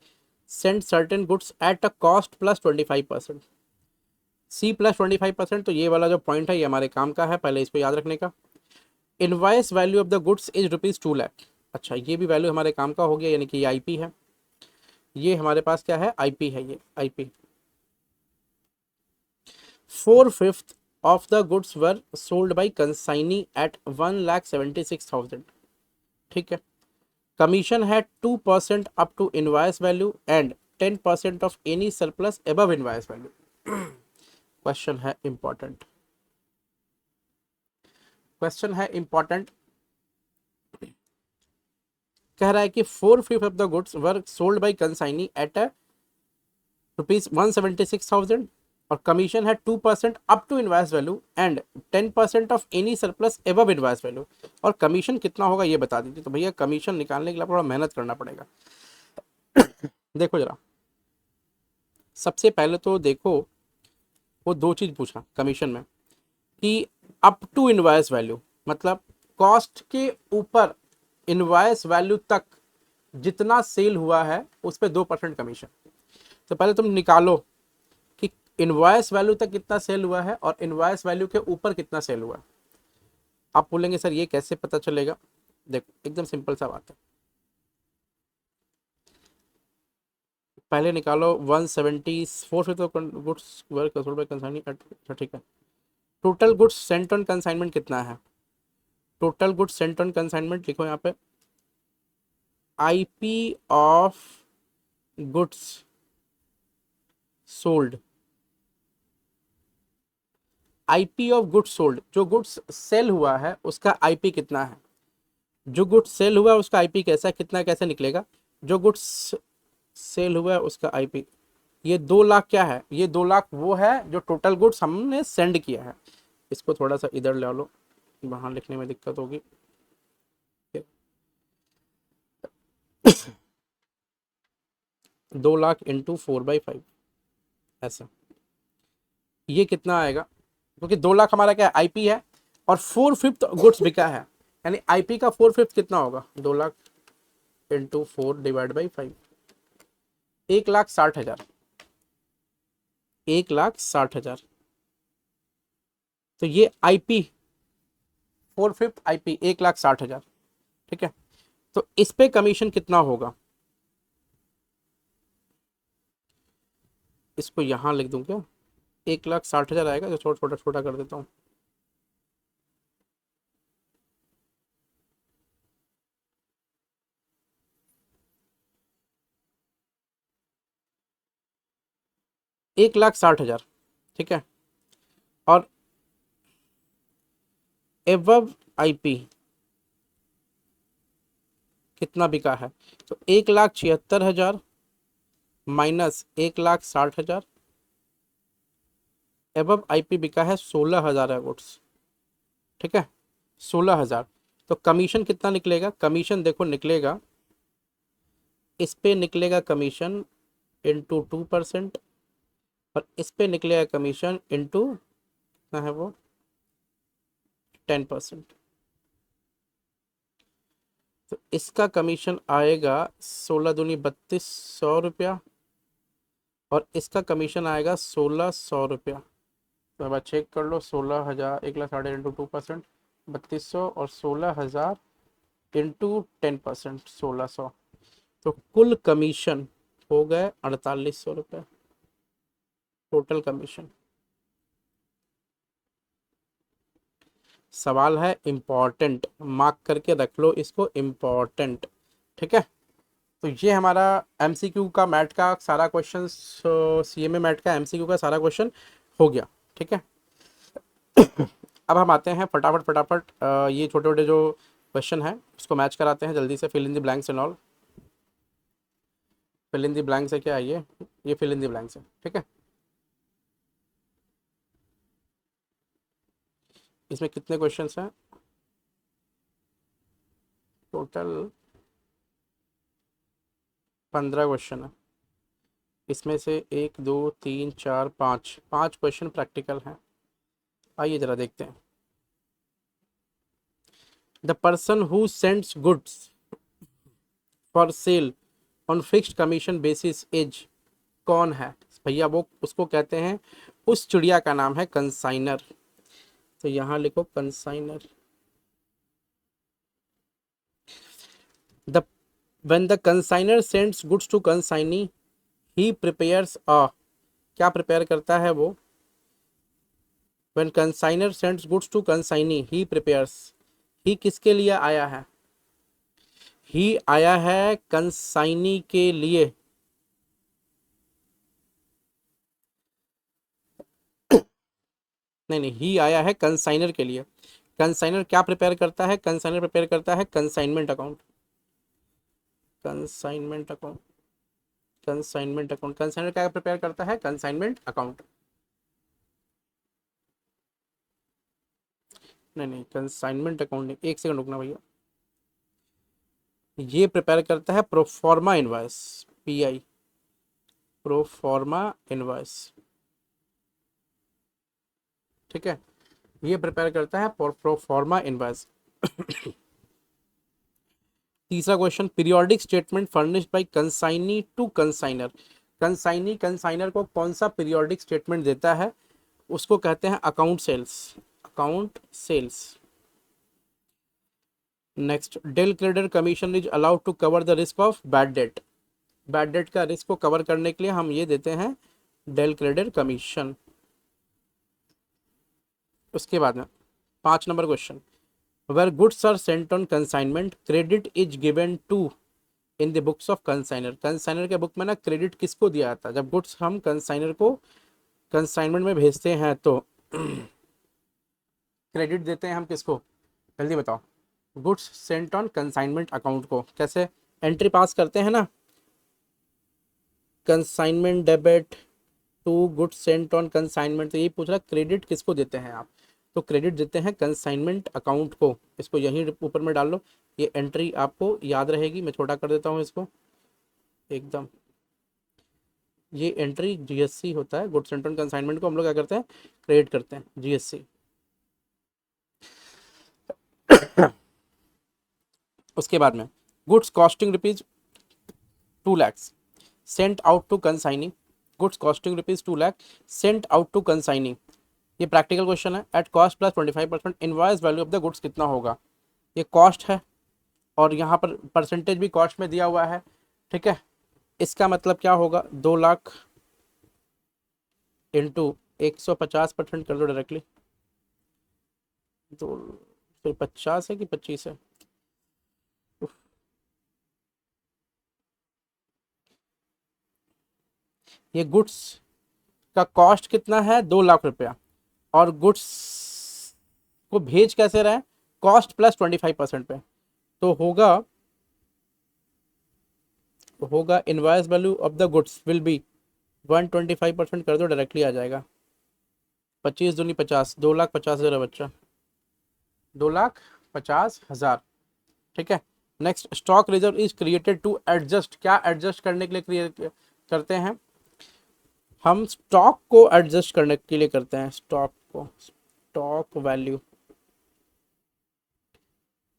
send certain goods at a cost plus 25%, C plus 25%। तो ये वाला जो पॉइंट है ये हमारे काम का है, पहले इसको याद रखने का। Invoice value of the goods is rupees 2 lakh. अच्छा, ये भी वैल्यू हमारे काम का हो गया, यानी कि ये आईपी है, ये हमारे पास क्या है, आईपी है, ये IP. 4/5 of the goods were sold by consignee at 1,76,000, ठीक है, कमीशन है 2% up to invoice value and 10% of any surplus above invoice value. Question है इंपॉर्टेंट, क्वेश्चन है इंपॉर्टेंट, कह रहा है कि 4/5 of the goods were sold by consignee at ₹176,000 और कमीशन है 2% up to invoice value and 10% of any surplus above invoice value. और कमीशन कितना होगा ये बता दीजिए। तो भैया कमीशन निकालने के लिए थोड़ा मेहनत करना पड़ेगा। देखो जरा, सबसे पहले तो देखो, वो दो चीज पूछा कमीशन में कि अप टू इनवाइस वैल्यू मतलब कॉस्ट के ऊपर इनवाइस वैल्यू तक जितना सेल हुआ है उस पर 2% कमीशन। तो पहले तुम निकालो कि इनवॉइस वैल्यू तक कितना सेल हुआ है और इनवॉइस वैल्यू के ऊपर कितना सेल हुआ है। आप बोलेंगे सर ये कैसे पता चलेगा, देखो एकदम सिंपल सा बात है, पहले निकालो 174 तो goods work sold by consignment, ठीक है, total goods sent on consignment कितना है, total goods sent on consignment लिखो यहाँ पे, IP of goods sold, IP of goods sold, जो गुड्स सेल हुआ है उसका आईपी कितना है, जो गुड्स सेल हुआ है उसका आईपी कैसा कितना कैसे निकलेगा, जो गुड्स सेल हुआ है उसका आईपी, ये 2 लाख क्या है, ये 2 लाख वो है जो टोटल गुड्स हमने सेंड किया है। इसको थोड़ा सा इधर ले लो, वहां लिखने में दिक्कत होगी। 2 लाख इंटू 4/5 ऐसा, ये कितना आएगा, क्योंकि 2 लाख हमारा क्या आईपी है और 4/5 गुड्स बिका है, यानी आईपी का 4/5 कितना होगा, 2 लाख इंटू 4 डिवाइड बाई 5, 1,60,000, 1,60,000। तो ये आईपी 4/5 आईपी 1,60,000, ठीक है। तो इस पे कमीशन कितना होगा, इसको यहां लिख दूं क्या, 1,60,000 आएगा, तो छोटा छोटा छोटा कर देता हूँ। एक लाख साठ हजार ठीक है। और एवब आईपी कितना बिका है, तो 1,76,000 माइनस 1,60,000, एवब आईपी बिका है 16,000 है गुड्स, ठीक है, 16,000। तो कमीशन कितना निकलेगा, कमीशन देखो निकलेगा, इस पे निकलेगा कमीशन इंटू 2%, और इस पे निकलेगा कमीशन इंटू कितना है वो 10%। तो इसका कमीशन आएगा 16 दूनी 3200 रुपया, और इसका कमीशन आएगा 1,600 रुपया। तो अब चेक कर लो, 16,000, 1,60,000 इंटू 2%, 3200, और 16,000 इंटू 10%, 1,600। तो कुल कमीशन हो गए 4,800 रुपये टोटल कमीशन। सवाल है इम्पॉर्टेंट, मार्क करके रख लो इसको, इम्पॉर्टेंट, ठीक है। तो ये हमारा एमसीक्यू का मैट का सारा क्वेश्चन, सीएमए मैट का एमसीक्यू का सारा क्वेश्चन हो गया, ठीक है। अब हम आते हैं फटाफट फटाफट, ये छोटे छोटे जो क्वेश्चन है उसको मैच कराते हैं जल्दी से, fill in the blanks and all. Fill in the blanks है क्या, ये फिल इन द ब्लैंक्स है, ठीक है। इसमें कितने क्वेश्चंस हैं टोटल, 15 क्वेश्चन है। इसमें से 1 2 3 4 5 5 क्वेश्चन प्रैक्टिकल हैं। आइए जरा देखते हैं। The person who sends goods for sale on fixed commission basis is, कौन है भैया, वो उसको कहते हैं, उस चिड़िया का नाम है कंसाइनर। तो यहां लिखो consignor. The when the consignor sends goods to consignee he prepares a, क्या प्रिपेयर करता है वो, when consignor sends goods to consignee he prepares, he किसके लिए आया है, ही आया है कंसाइनी के लिए, नहीं नहीं, ही आया है कंसाइनर के लिए। कंसाइनर क्या प्रिपेयर करता है, कंसाइनर प्रिपेयर करता है consignment account, consignment account, consignment account, consignor क्या प्रिपेयर करता है, कंसाइनमेंट अकाउंट। नहीं नहीं, कंसाइनमेंट अकाउंट नहीं, एक सेकंड रुकना भैया, ये प्रिपेयर करता है proforma invoice, PI, proforma invoice, ठीक है, ये प्रिपेयर करता है प्रोफॉर्मा इनवॉइस। तीसरा question, periodic statement furnished by consignee to consignor, consignee consignor को कौन सा पीरियोडिक स्टेटमेंट देता है, उसको कहते हैं account sales, account sales. Next, del credere commission is allowed to cover the risk of bad debt, bad debt का रिस्क को कवर करने के लिए हम ये देते हैं डेल क्रेडिटर कमीशन। उसके बाद में 5 number question, where goods are sent on consignment credit is given to in the books of consignor, consignor के बुक में ना क्रेडिट किसको दिया जाता है, जब गुड्स हम कंसाइनर को कंसाइनमेंट में भेजते हैं तो क्रेडिट देते हैं हम किसको, जल्दी बताओ। Goods sent on consignment account को कैसे एंट्री पास करते हैं ना, consignment debit to goods sent on consignment, तो यही पूछ रहा क्रेडिट किसको देते हैं आप, तो क्रेडिट देते हैं कंसाइनमेंट अकाउंट को, इसको यहीं ऊपर में डाल लो, ये एंट्री आपको याद रहेगी, मैं छोटा कर देता हूँ इसको एकदम। ये एंट्री जीएससी होता है, गुड्स सेंट ऑन कंसाइनमेंट को हम लोग क्या करते हैं, क्रेडिट करते हैं जीएससी। उसके बाद में goods costing rupees 2 lakhs sent out to consignee, goods costing ₹2 lakh sent out to consignee, ये प्रैक्टिकल क्वेश्चन है। At cost plus 25% invoice value of the goods कितना होगा, ये कॉस्ट है और यहाँ पर परसेंटेज भी कॉस्ट में दिया हुआ है, ठीक है। इसका मतलब क्या होगा, 2 लाख इंटू 150% कर दो डायरेक्टली, तो फिर 50 है कि 25 है, ये गुड्स का कॉस्ट कितना है, 2 लाख रुपया, और गुड्स को भेज कैसे रहे हैं, कॉस्ट प्लस 25% पे, तो होगा invoice value of the goods will be 125% कर दो डायरेक्टली आ जाएगा, 25 दूनी 50, 2,50,000 बच्चा, 2,50,000, ठीक है। नेक्स्ट, stock reserve is created to adjust, क्या एडजस्ट करने के लिए क्रिएट करते हैं, हम स्टॉक को एडजस्ट करने के लिए करते हैं, स्टॉक वैल्यू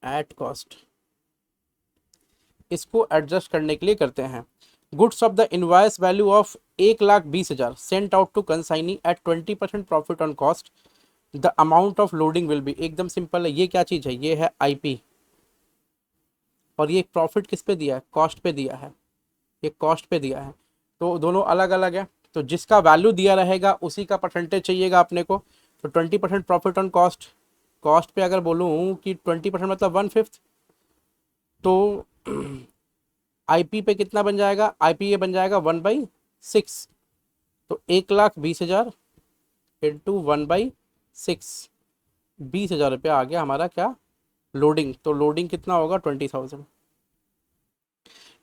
एट कॉस्ट, इसको एडजस्ट करने के लिए करते हैं। Goods of the invoice value of 1,20,000 sent out to consignee at 20% profit on cost, the amount of loading will be, एकदम सिंपल है, ये क्या चीज़ है, ये है आईपी, और ये प्रॉफिट किस पे दिया है, कॉस्ट पे दिया है, ये कॉस्ट पे दिया है, तो दोनों अलग अलग है, तो जिसका वैल्यू दिया रहेगा उसी का परसेंटेज चाहिएगा अपने को, तो 20% प्रॉफिट ऑन कॉस्ट, कॉस्ट पे अगर बोलूँ कि 20% मतलब 1/5, तो आईपी पे कितना बन जाएगा, आईपी ये बन जाएगा 1/6, तो 1,20,000 इंटू 1/6, 20,000 रुपया आ गया हमारा क्या, लोडिंग, तो लोडिंग कितना होगा 20,000।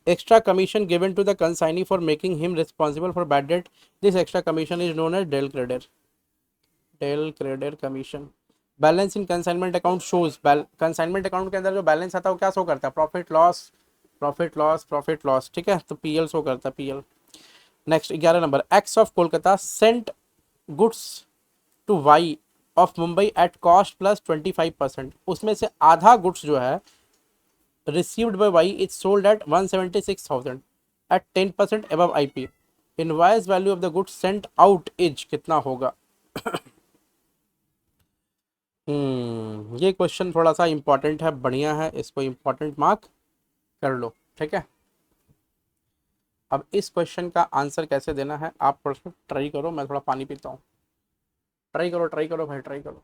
Extra commission given to the consignee for making him responsible for bad debt. This extra commission is known as Del Credit. Del Credit Commission. Balance in consignment account shows. Consignment account के अंदर जो बैलेंस आता है वो क्या शो करता है, profit loss, profit loss, profit loss, ठीक है, तो पीएल शो करता है, PL. Next 11 number, X of Kolkata sent goods to Y of Mumbai at cost plus 25%, उसमें से आधा गुड्स जो है received by Y is sold at 176,000 at 10% above IP. Invoice value of the goods sent out is कितना होगा। ये क्वेश्चन थोड़ा सा इंपॉर्टेंट है, बढ़िया है, इसको इंपॉर्टेंट मार्क कर लो, ठीक है। अब इस क्वेश्चन का आंसर कैसे देना है आप ट्राई करो, मैं थोड़ा पानी पीता हूँ, ट्राई करो भाई, ट्राई करो।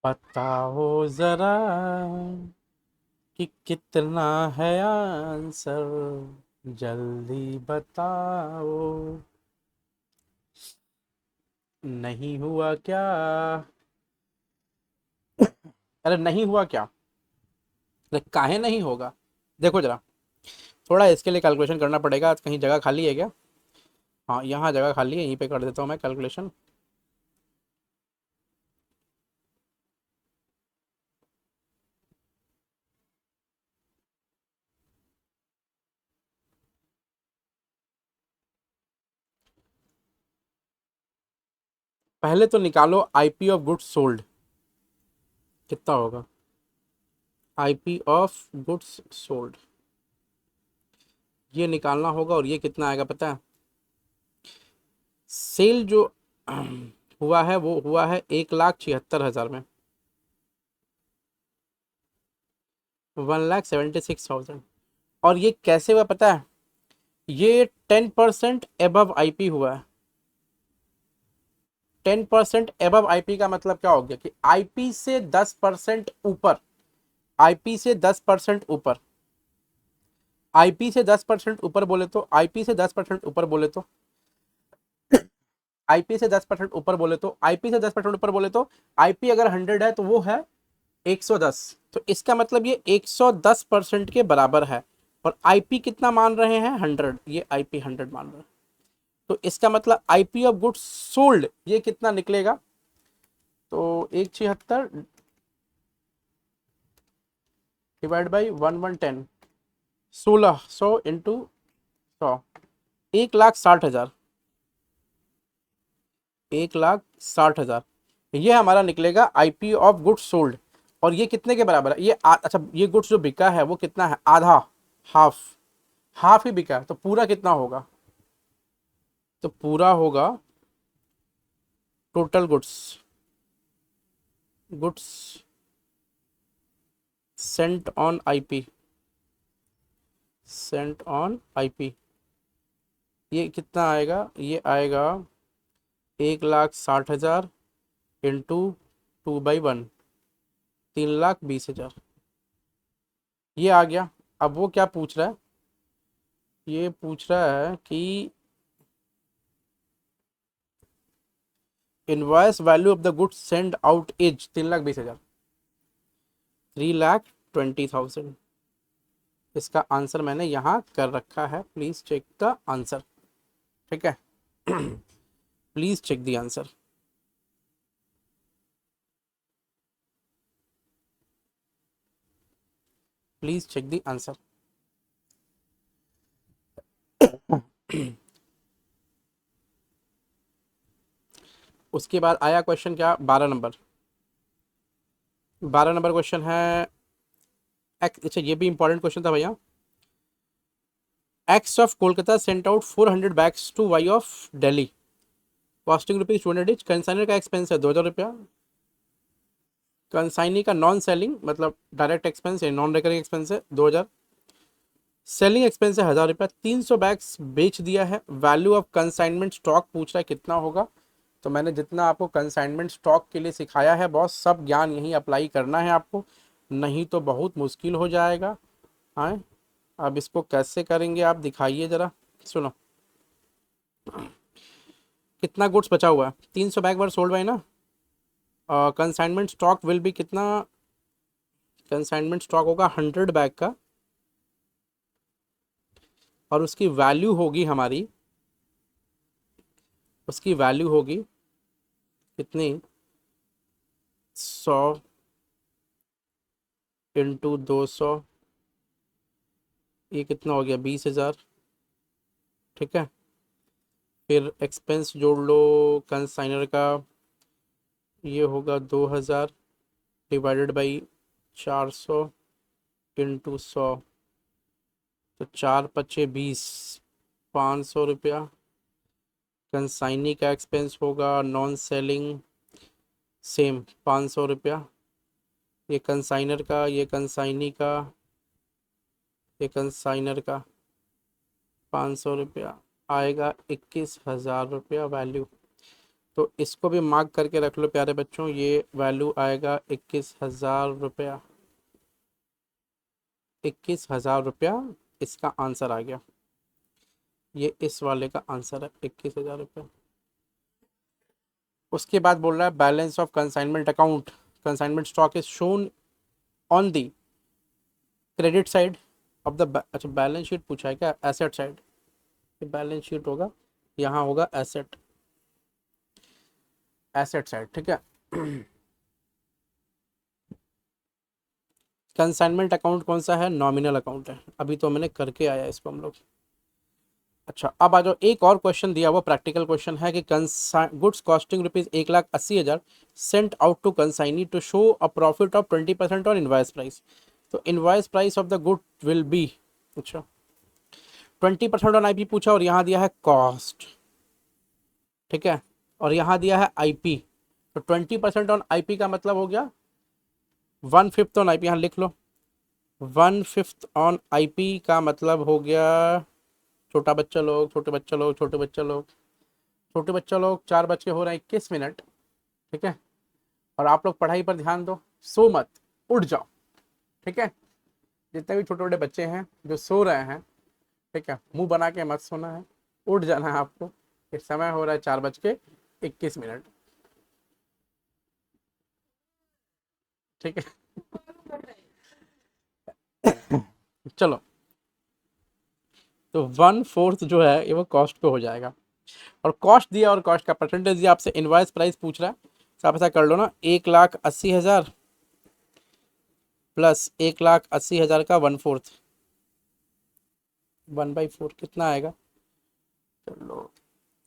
बताओ जरा कि कितना है आंसर, जल्दी बताओ, नहीं हुआ क्या, अरे नहीं हुआ क्या, अरे काहे नहीं होगा, देखो जरा, थोड़ा इसके लिए कैलकुलेशन करना पड़ेगा, कहीं जगह खाली है क्या, हाँ यहाँ जगह खाली है, यहीं पे कर देता हूँ मैं कैलकुलेशन। पहले तो निकालो आईपी ऑफ गुड्स सोल्ड, कितना होगा, आईपी ऑफ गुड्स सोल्ड, ये निकालना होगा, और ये कितना आएगा पता है, सेल जो हुआ है वो हुआ है 1,76,000 में, 1,76,000, और ये कैसे हुआ पता है, ये 10% एबव आईपी हुआ है, 10% एबव आईपी का मतलब क्या हो गया कि आईपी से 10% ऊपर, आईपी से 10% ऊपर, आईपी से 10% ऊपर बोले तो, आईपी से 10% ऊपर बोले तो, आईपी से 10% ऊपर बोले तो, आईपी से 10% ऊपर बोले तो, आईपी अगर 100 है तो वो है 110, तो इसका मतलब ये 110% के बराबर है, और आईपी कितना मान रहे हैं 100, ये आईपी 100 मान रहे हैं, तो इसका मतलब आईपी ऑफ गुड्स सोल्ड ये कितना निकलेगा, तो 176 डिवाइड बाई 1110, 1600 इंटू 100, 1,60,000, 1,60,000, ये हमारा निकलेगा आईपी ऑफ गुड्स सोल्ड। और ये कितने के बराबर है? ये अच्छा, ये गुड्स जो बिका है वो कितना है? आधा, हाफ, हाफ ही बिका है, तो पूरा कितना होगा? तो पूरा होगा total goods, goods sent on IP, Saint on IP, ये कितना आएगा? ये आएगा 1,60,000 इंटू 2/1, 3,20,000, ये आ गया। अब वो क्या पूछ रहा है? ये पूछ रहा है कि invoice value of the goods send out is 3,20,000, 3,20,000। इसका आंसर मैंने यहाँ कर रखा है, प्लीज चेक द आंसर। ठीक है, please check the answer. Please check the answer. उसके बाद आया क्वेश्चन क्या? 12 नंबर। 12 नंबर क्वेश्चन है अच्छा, ये भी इंपॉर्टेंट क्वेश्चन था भैया। X of Kolkata sent out 400 bags to Y of Delhi, costing rupees 200 each. Consignor का एक्सपेंस है 2,000 रुपया। कंसाइनी का नॉन सेलिंग मतलब डायरेक्ट एक्सपेंस है, नॉन रिकरिंग एक्सपेंस है 2,000। सेलिंग एक्सपेंस है 1,000 रुपया। 300 बैग्स बेच दिया है। वैल्यू ऑफ कंसाइनमेंट स्टॉक पूछ रहा है कितना होगा। तो मैंने जितना आपको कंसाइनमेंट स्टॉक के लिए सिखाया है बॉस, सब ज्ञान यहीं अप्लाई करना है आपको, नहीं तो बहुत मुश्किल हो जाएगा। हाँ, अब इसको कैसे करेंगे आप दिखाइए ज़रा। सुनो, कितना गुड्स बचा हुआ है? 300 बैग वर सोल्ड बाय ना। कंसाइनमेंट स्टॉक विल बी कितना? कंसाइनमेंट स्टॉक होगा 100 बैग का, और उसकी वैल्यू होगी हमारी, उसकी वैल्यू होगी कितनी? 100 इंटू 200, ये कितना हो गया? 20,000। ठीक है, फिर एक्सपेंस जोड़ लो कंसाइनर का, ये होगा 2,000 डिवाइडेड बाई 400 इंटू 100, तो 4×5=20, 500 रुपया। कंसाइनी का एक्सपेंस होगा नॉन सेलिंग, सेम 500 रुपया। ये कंसाइनर का, ये कंसाइनी का, ये कंसाइनर का 500 रुपया आएगा 21,000 रुपया वैल्यू। तो इसको भी मार्क करके रख लो प्यारे बच्चों, ये वैल्यू आएगा 21,000 रुपया। 21,000 रुपया इसका आंसर आ गया। ये इस वाले का आंसर है 21,000 रुपया। उसके बाद बोल रहा है balance of consignment account, consignment stock is shown on the credit side of the, अच्छा बैलेंस शीट पूछा है क्या? एसेट साइड, बैलेंस शीट होगा, यहाँ होगा एसेट, एसेट साइड। ठीक है, कंसाइनमेंट अकाउंट कौन सा है? नॉमिनल अकाउंट है, अभी तो मैंने करके आया इसको हम लोग। अच्छा, अब आ जाओ, एक और क्वेश्चन दिया हुआ प्रैक्टिकल क्वेश्चन है कि goods costing rupees 1,80,000 sent out to consignee to show a profit of 20% on invoice price. तो invoice price of the good will be, अच्छा 20% ऑन आईपी पूछा, और यहाँ दिया है कॉस्ट। ठीक है, और यहाँ दिया है आईपी, तो 20% ऑन आईपी का मतलब हो गया 1/5 ऑन आईपी, यहाँ लिख लो 1/5 ऑन आईपी का मतलब हो गया, छोटा बच्चा लोग, छोटे बच्चा लोग, छोटे बच्चा लोग, छोटे बच्चा लोग, 4:21 ठीक है, और आप लोग पढ़ाई पर ध्यान दो, सो मत, उठ जाओ। ठीक है, जितने भी छोटे छोटे बच्चे हैं जो सो रहे हैं, ठीक है, मुंह बना के मत सोना है, उठ जाना है आपको। इस समय हो रहा है 4:21। ठीक है, चलो, तो 1/4 जो है ये वो कॉस्ट पे हो जाएगा, और कॉस्ट दिया और कॉस्ट का परसेंटेज दिया, आपसे इनवॉइस प्राइस पूछ रहा है, तो आप ऐसा कर लो ना, 1,80,000 प्लस 1,80,000 का 1/4, 1/4 कितना आएगा? चलो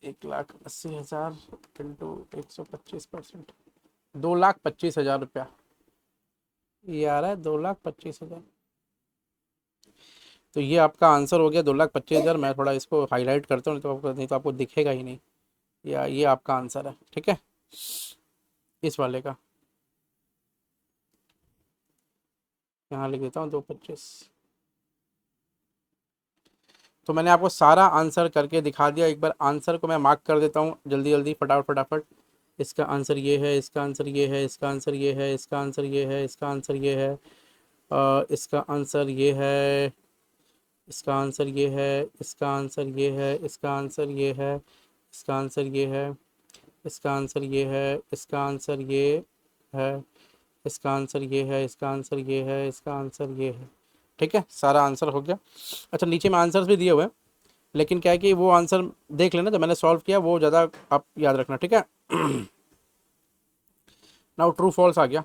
1,80,000 इंटू 125%, 2,25,000 रुपया। ये आ रहा है 2,25,000। तो ये आपका आंसर हो गया 2,25,000। मैं थोड़ा इसको हाईलाइट करता हूँ, नहीं तो आपको दिखेगा ही नहीं। या ये आपका आंसर है, ठीक है, इस वाले का। यहाँ लिख देता हूँ 2,25। तो मैंने आपको सारा आंसर करके दिखा दिया। एक बार आंसर को मैं मार्क कर देता हूँ जल्दी जल्दी, फटाफट फटाफट। इसका आंसर ये है, इसका आंसर ये है, इसका आंसर ये है, इसका आंसर ये है, इसका आंसर ये है, इसका आंसर ये है, इसका आंसर ये है, इसका आंसर ये है, इसका आंसर ये है, इसका आंसर ये है, इसका आंसर ये है, इसका आंसर ये है, इसका आंसर ये है, इसका आंसर ये है, इसका आंसर ये है। ठीक है, सारा आंसर हो गया। अच्छा, नीचे में आंसर्स भी दिए हुए हैं, लेकिन क्या है कि वो आंसर देख लेना जो मैंने सॉल्व किया, वो ज़्यादा आप याद रखना, ठीक है। नाउ ट्रू फॉल्स आ गया।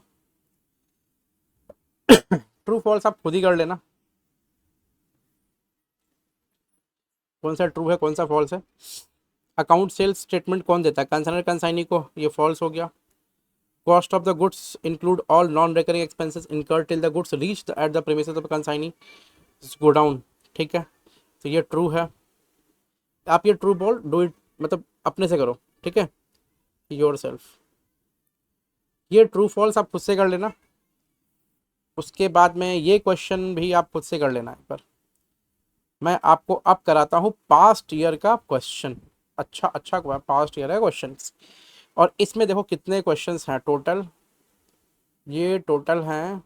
ट्रू फॉल्स आप खुद ही कर लेना, कौन सा ट्रू है कौन सा फॉल्स है। अकाउंट सेल्स स्टेटमेंट कौन देता है? कंसाइनर कंसाइनी को, ये फॉल्स हो गया। Cost of the goods include all non recurring expenses incurred till the goods reach at the premises of consignee go down, ठीक है, तो ये ट्रू है। आप ये ट्रू बोल डू इट, मतलब अपने से करो, ठीक है, योर सेल्फ। ये ट्रू फॉल्स आप खुद से कर लेना। उसके बाद में ये क्वेश्चन भी आप खुद से कर लेना एक बार। मैं आपको अब कराता हूँ पास्ट ईयर का क्वेश्चन। अच्छा अच्छा पास्ट ईयर है क्वेश्चन। और इसमें देखो कितने क्वेश्चंस हैं टोटल। ये टोटल हैं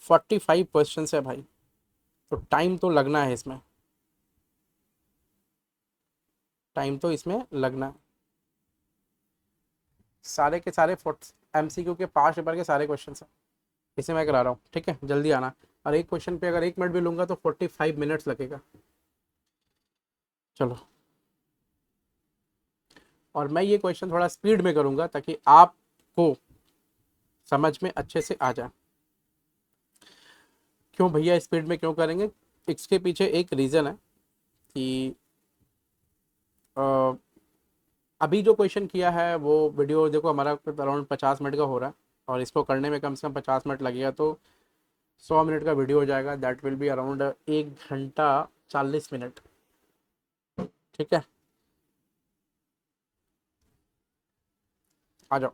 45 क्वेश्चंस है भाई, तो टाइम तो लगना है इसमें, टाइम तो इसमें लगना है। सारे के सारे MCQ के 5 पेपर के सारे क्वेश्चन हैं, इसे मैं करा रहा हूँ, ठीक है, जल्दी आना। और एक क्वेश्चन पे अगर 1 मिनट भी लूँगा तो 45 मिनट्स लगेगा। चलो, और मैं ये क्वेश्चन थोड़ा स्पीड में करूँगा ताकि आपको समझ में अच्छे से आ जाए। क्यों भैया स्पीड में क्यों करेंगे? इसके पीछे एक रीज़न है कि अभी जो क्वेश्चन किया है वो वीडियो देखो हमारा अराउंड 50 मिनट का हो रहा है, और इसको करने में कम से कम 50 मिनट लगेगा, तो 100 मिनट का वीडियो हो जाएगा। दैट विल बी अराउंड 1 घंटा 40 मिनट, ठीक है। आ जाओ।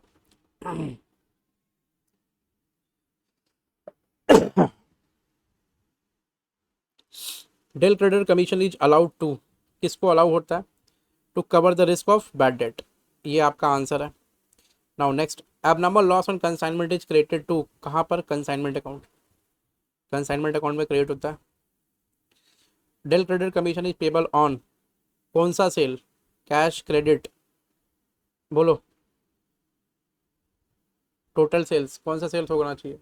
Del credit commission is allowed to, किसको अलाउ होता है? To cover the risk of bad debt, ये आपका आंसर है। Now next, abnormal loss on consignment is created to, कहाँ पर? कंसाइनमेंट अकाउंट, कंसाइनमेंट अकाउंट में क्रिएट होता है। Del credit commission is payable on, कौन सा सेल? कैश, क्रेडिट, बोलो। टोटल सेल्स, कौन सा सेल्स होना चाहिए?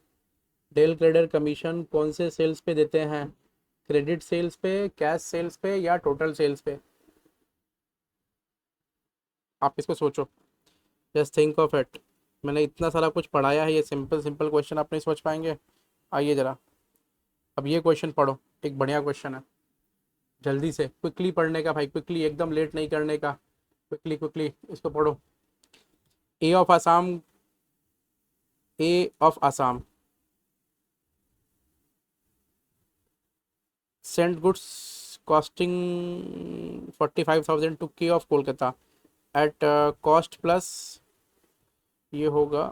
डेल क्रेडिट कमीशन कौन से सेल्स पे देते हैं? क्रेडिट सेल्स पे, कैश सेल्स पे, या टोटल सेल्स पे? आप इसको सोचो, जस्ट थिंक ऑफ इट। मैंने इतना सारा कुछ पढ़ाया है, ये सिंपल सिंपल क्वेश्चन आप नहीं सोच पाएंगे? आइए ज़रा, अब ये क्वेश्चन पढ़ो, एक बढ़िया क्वेश्चन है। जल्दी से क्विकली पढ़ने का भाई, क्विकली, एकदम लेट नहीं करने का, क्विकली क्विकली इसको पढ़ो। A of Assam, A of Assam sent goods costing 45,000 to K of Kolkata at cost plus, ये होगा।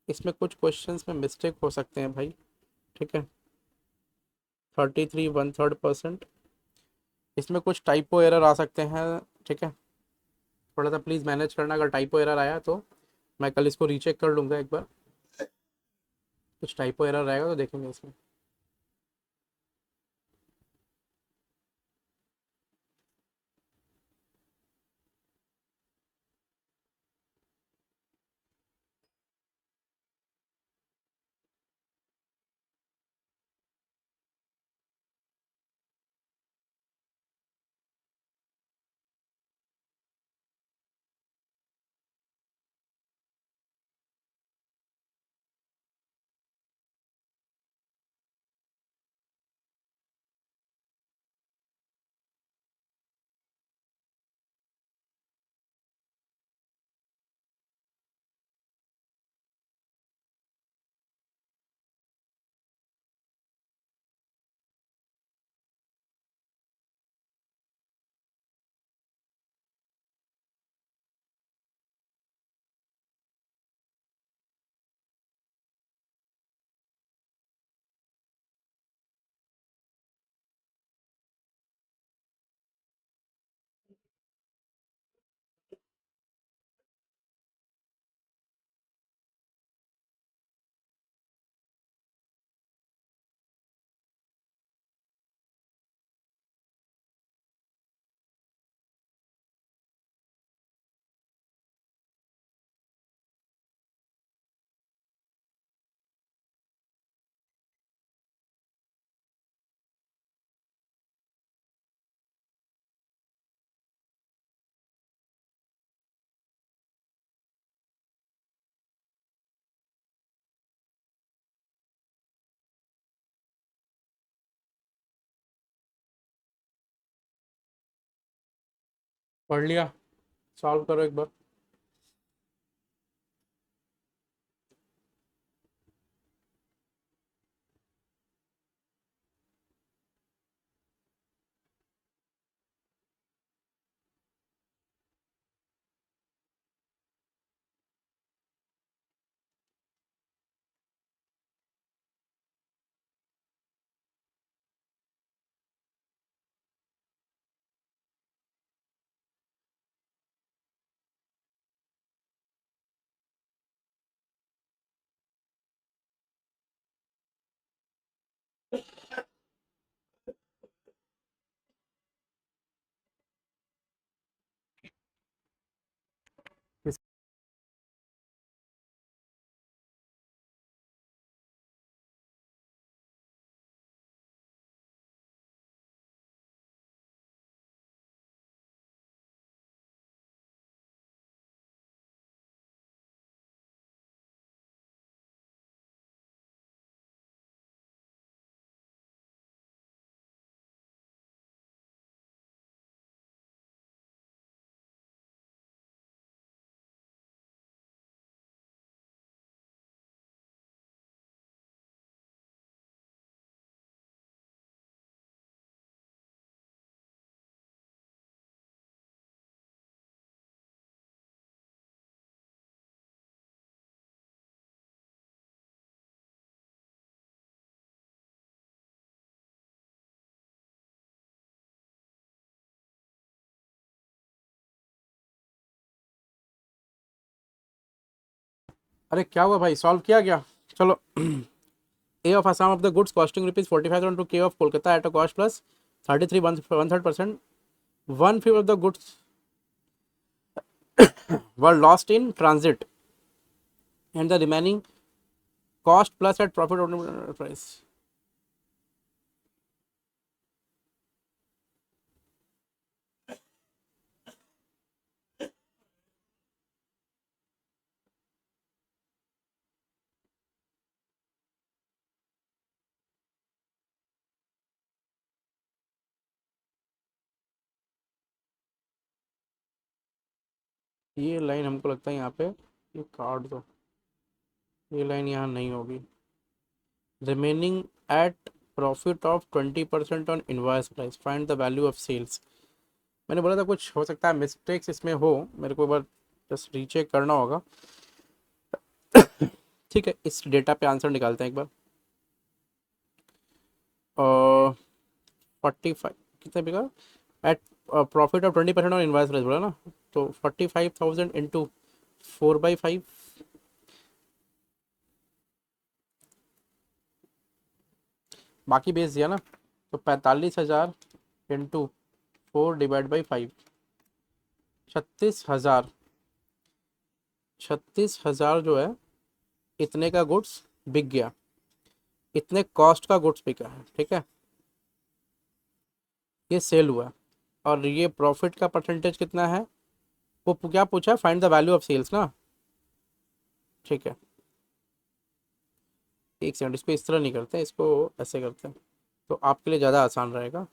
इसमें कुछ क्वेश्चंस में मिस्टेक हो सकते हैं भाई, ठीक है, 33 1/3%। इसमें कुछ टाइपो एरर आ सकते हैं, ठीक है, थोड़ा सा प्लीज़ मैनेज करना। अगर टाइपो एरर आया तो मैं कल इसको रीचेक कर लूँगा एक बार, कुछ टाइपो एरर रहेगा तो देखेंगे इसमें। पढ़ लिया, सॉल्व करो एक बार। अरे क्या हुआ भाई, सॉल्व किया क्या? चलो। A of Assam of the goods costing rupees 45,000 to K of Kolkata at a cost plus 33 one third percent. One fifth of the goods were lost in transit, and the remaining cost plus at profit or price. ये लाइन हमको लगता है यहाँ पे ये काट दो, ये लाइन यहाँ नहीं होगी। Remaining at profit of 20% on invoice price, find the value of sales. मैंने बोला था कुछ हो सकता है मिस्टेक्स इसमें हो, मेरे को एक बार जस्ट रीचेक करना होगा। ठीक है, इस डेटा पे आंसर निकालते हैं एक बार। 45 कितना बिका at profit of 20% on invoice price बोला ना, तो 45,000 इंटू 4/5, बाकी बेच दिया ना, तो 45,000 इंटू 4/5, 36,000। 36,000 जो है इतने का गुड्स बिक गया, इतने कॉस्ट का गुड्स बिका है, ठीक है, ये सेल हुआ। और ये प्रॉफिट का परसेंटेज कितना है, वो क्या पूछा है, find the value of sales ना। ठीक है, एक सेकंड, इसको इस तरह नहीं करते, इसको ऐसे करते हैं, तो आपके लिए ज़्यादा आसान रहेगा।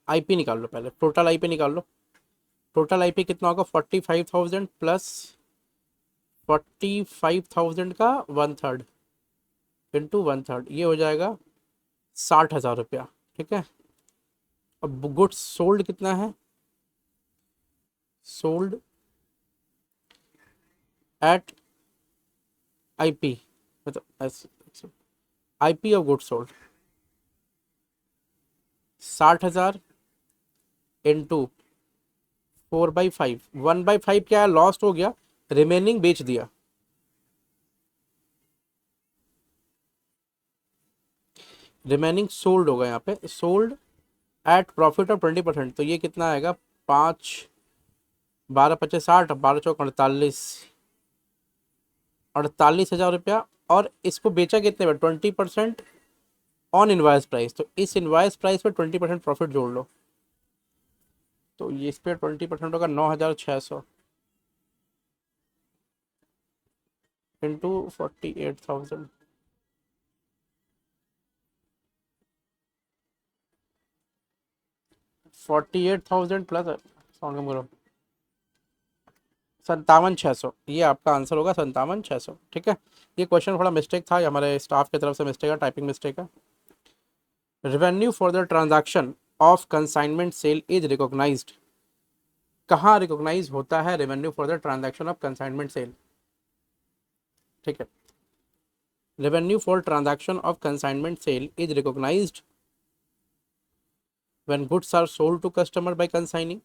आईपी निकाल लो पहले, टोटल आईपी निकाल लो। टोटल आईपी कितना होगा, 45,000 प्लस 45,000 का one third into one third, ये हो जाएगा 60,000 रुपया। ठीक है, अब गुड्स सोल्ड कितना है, सोल्ड एट आईपी, मतलब IP of goods sold 60,000 into 4/5, 1/5 क्या है, लॉस्ट हो गया, रिमेनिंग बेच दिया। रिमेनिंग सोल्ड होगा यहाँ पे, सोल्ड एट प्रॉफिट ऑफ 20%, तो ये कितना आएगा, 5 12 25 60, 12 चौक 48, 48,000 रुपया। और इसको बेचा कितने में, 20% ऑन इनवाइस प्राइस, तो इस इनवाइस प्राइस पे 20% प्रॉफिट जोड़ लो, तो ये इस पे 20% होगा 9,600 इंटू 48,000। 48,000 प्लस, साउंड कम करो, 57,600, ये आपका आंसर होगा 57,600। ठीक है, ये क्वेश्चन थोड़ा मिस्टेक था, ये हमारे स्टाफ की तरफ से मिस्टेक है, टाइपिंग मिस्टेक है। Revenue for the transaction of consignment sale is recognised, कहाँ रिकॉग्नाइज होता है revenue for the transaction of consignment sale? ठीक है, revenue for transaction of consignment sale is recognised when goods are sold to customer by consignee,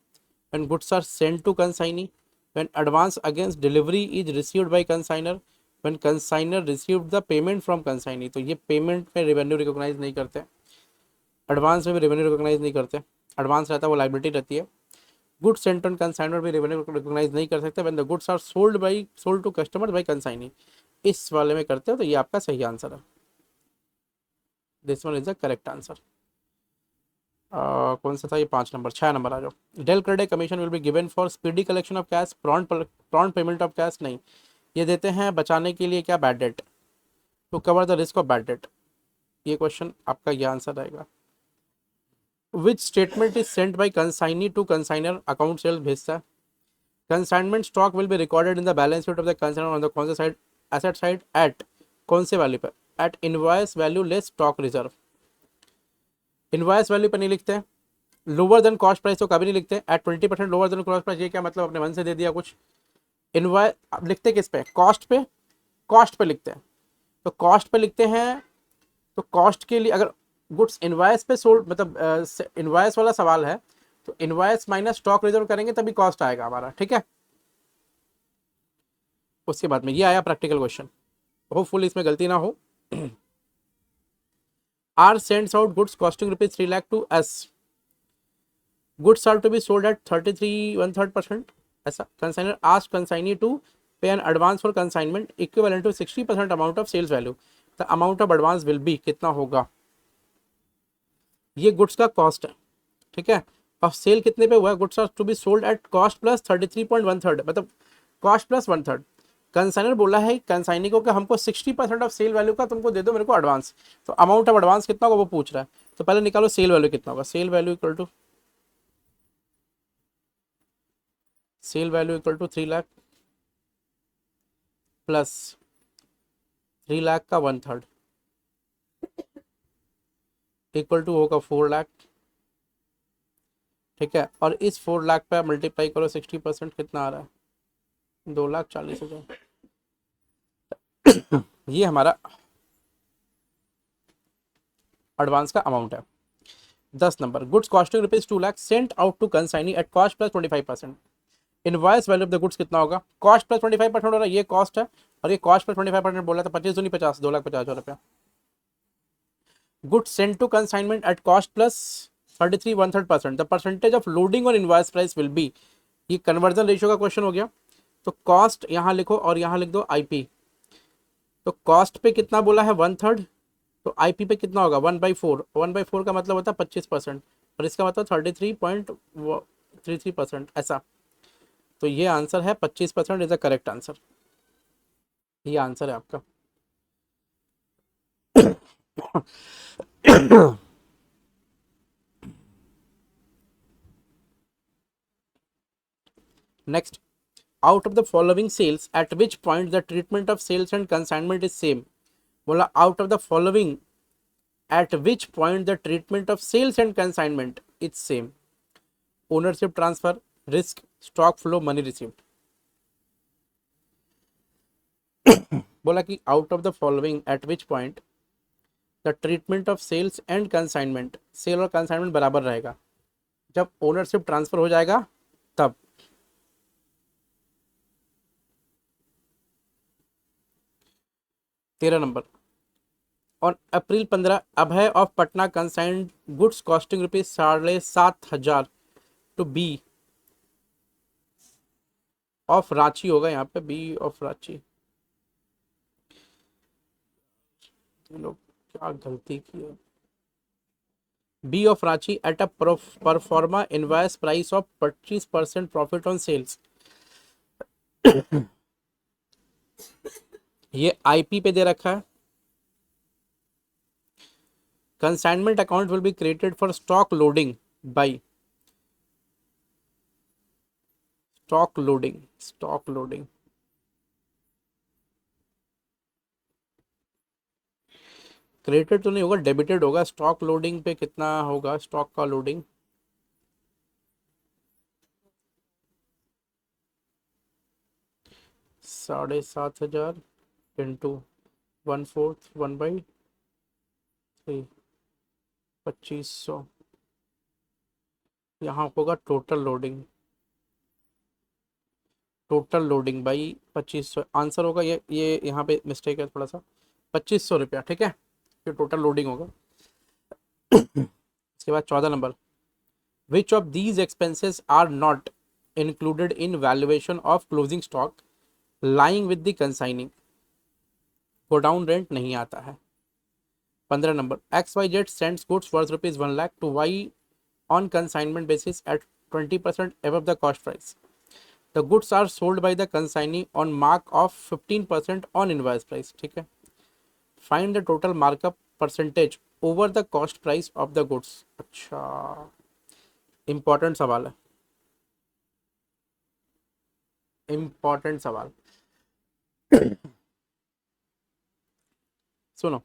when goods are sent to consignee, when advance against delivery is received by consigner, when consigner received the payment from consignee। तो ये पेमेंट में रेवेन्यू रिकॉग्नाइज नहीं करते, एडवांस में भी रेवेन्यू रिकॉग्नाइज नहीं करते, एडवांस रहता है वो लाइबिलिटी रहती है। गुड्स सेंट ऑन कंसाइनर भी रेवेन्यू रिकॉग्नाइज नहीं कर सकते, when the goods are sold to customer by consignee, इस वाले में करते हो, तो ये आपका सही आंसर है, this one is the correct answer. कौन सा था ये? 5 नंबर, 6 नंबर आ जाओ। Del credit commission will be given for speedy collection of cash, prompt payment of cash नहीं, ये देते हैं बचाने के लिए क्या? Bad debt, to cover the risk of bad debt, ये क्वेश्चन आपका ये आंसर रहेगा। Which statement is sent by consignee to consignor, account sales भेजता है। Consignment stock will be recorded in the balance sheet of the consignor on the कौन से साइड? एसेट साइड, एट कौन से वैल्यू पर? At invoice value less stock reserve. Invoice value पर नहीं लिखते हैं, लोअर देन कॉस्ट प्राइस तो कभी नहीं लिखते, at 20% lower than cost price, ये क्या मतलब? अपने मन से दे दिया कुछ। इनवॉइस लिखते किस पे? कॉस्ट पे, कॉस्ट पे लिखते हैं, तो कॉस्ट पे लिखते हैं, तो कॉस्ट के लिए अगर गुड्स इनवॉइस पे सोल्ड, मतलब इनवॉइस वाला सवाल है, तो इनवॉइस माइनस स्टॉक रिजर्व करेंगे तभी कॉस्ट आएगा हमारा। ठीक है, उसके बाद में ये आया प्रैक्टिकल क्वेश्चन, होपफुल इसमें गलती ना हो। R sends out goods costing rupees 3 lakh to S, goods are to be sold at 33 1/3%, ऐसा। consigner asked consignee to pay an advance for consignment equivalent to 60% amount of sales value, the amount of advance will be, कितना होगा? ये गुड्स का कॉस्ट है, ठीक है, और सेल कितने पे हुआ है? Goods are to be sold at cost plus 33.1/3, मतलब कॉस्ट प्लस 1/3। कंसाइनर बोला है कंसाइनी को कि हमको 60% ऑफ सेल वैल्यू का तुमको दे दो मेरे को एडवांस, तो अमाउंट ऑफ एडवांस कितना होगा वो पूछ रहा है, तो पहले निकालो सेल वैल्यू कितना होगा। Sale value equal to 3 lakh plus 3 lakh का 1/3 इक्वल टू होगा 4 लाख। ठीक है, और इस 4 लाख पे मल्टीप्लाई करो 60%, कितना आ रहा है? 2,40,000। ये हमारा एडवांस का अमाउंट है। 10 number, goods costing rupees 2 lakh sent out to consignee at cost plus 25%, invoice value of the goods कितना होगा? कॉस्ट प्लस 25% हो रहा है, ये कॉस्ट है, और ये कॉस्ट प्लस 25% बोला था, 25 दूनी 50, 2,50,000 रुपया। Goods sent to consignment at cost plus 33 1/3%, the percentage of loading और इनवॉइस प्राइस विल बी, ये कन्वर्जन रेशियो का क्वेश्चन हो गया, तो कॉस्ट यहाँ लिखो और यहाँ लिख दो आईपी, तो कॉस्ट पे कितना बोला है? 1/3, तो आईपी पे कितना होगा? 1/4, 1/4 का मतलब होता है 25%, और इसका मतलब 33.33%, ऐसा। तो ये आंसर है 25% इज द करेक्ट आंसर, ये आंसर है आपका। Next, out of the following sales at which point the treatment of sales and consignment is same, बोला out of the following at which point the treatment of sales and consignment is same, ownership transfer, risk, stock flow, money received. बोला कि out of the following at which point the treatment of sales and consignment, sale और कंसाइनमेंट बराबर रहेगा, जब ओनरशिप ट्रांसफर हो जाएगा तब। तेरह number, on April 15 Abhay of Patna consigned goods costing rupees 7,500 to B of Ranchi, होगा यहाँ पे बी ऑफ रांची, लोग क्या गलती की है, B of Ranchi at a performa invoice price of 25% profit on sales, ये आईपी पे दे रखा है। Consignment account will be created for stock loading by stock loading, stock loading, credited तो नहीं होगा, डेबिटेड होगा। स्टॉक लोडिंग पे कितना होगा स्टॉक का लोडिंग? 7,500 इंटू 1/4 1/3, 2500। यहाँ होगा टोटल लोडिंग, टोटल लोडिंग भाई 2500 आंसर होगा। ये यहाँ पे मिस्टेक है थोड़ा सा, 2500 रुपया, ठीक है, ये टोटल लोडिंग होगा। इसके बाद 14 number, which of these expenses are not included in valuation of closing stock lying with the consigning? Godown rent नहीं आता है। 15 number, XYZ sends goods worth ₹1,00,000 to Y on consignment basis at 20% above the cost price. The goods are sold by the consignee on mark of 15% on invoice price, ठीक है। Find the total markup percentage over the cost price of the goods। अच्छा, इंपॉर्टेंट सवाल है, इंपॉर्टेंट सवाल। सुनो,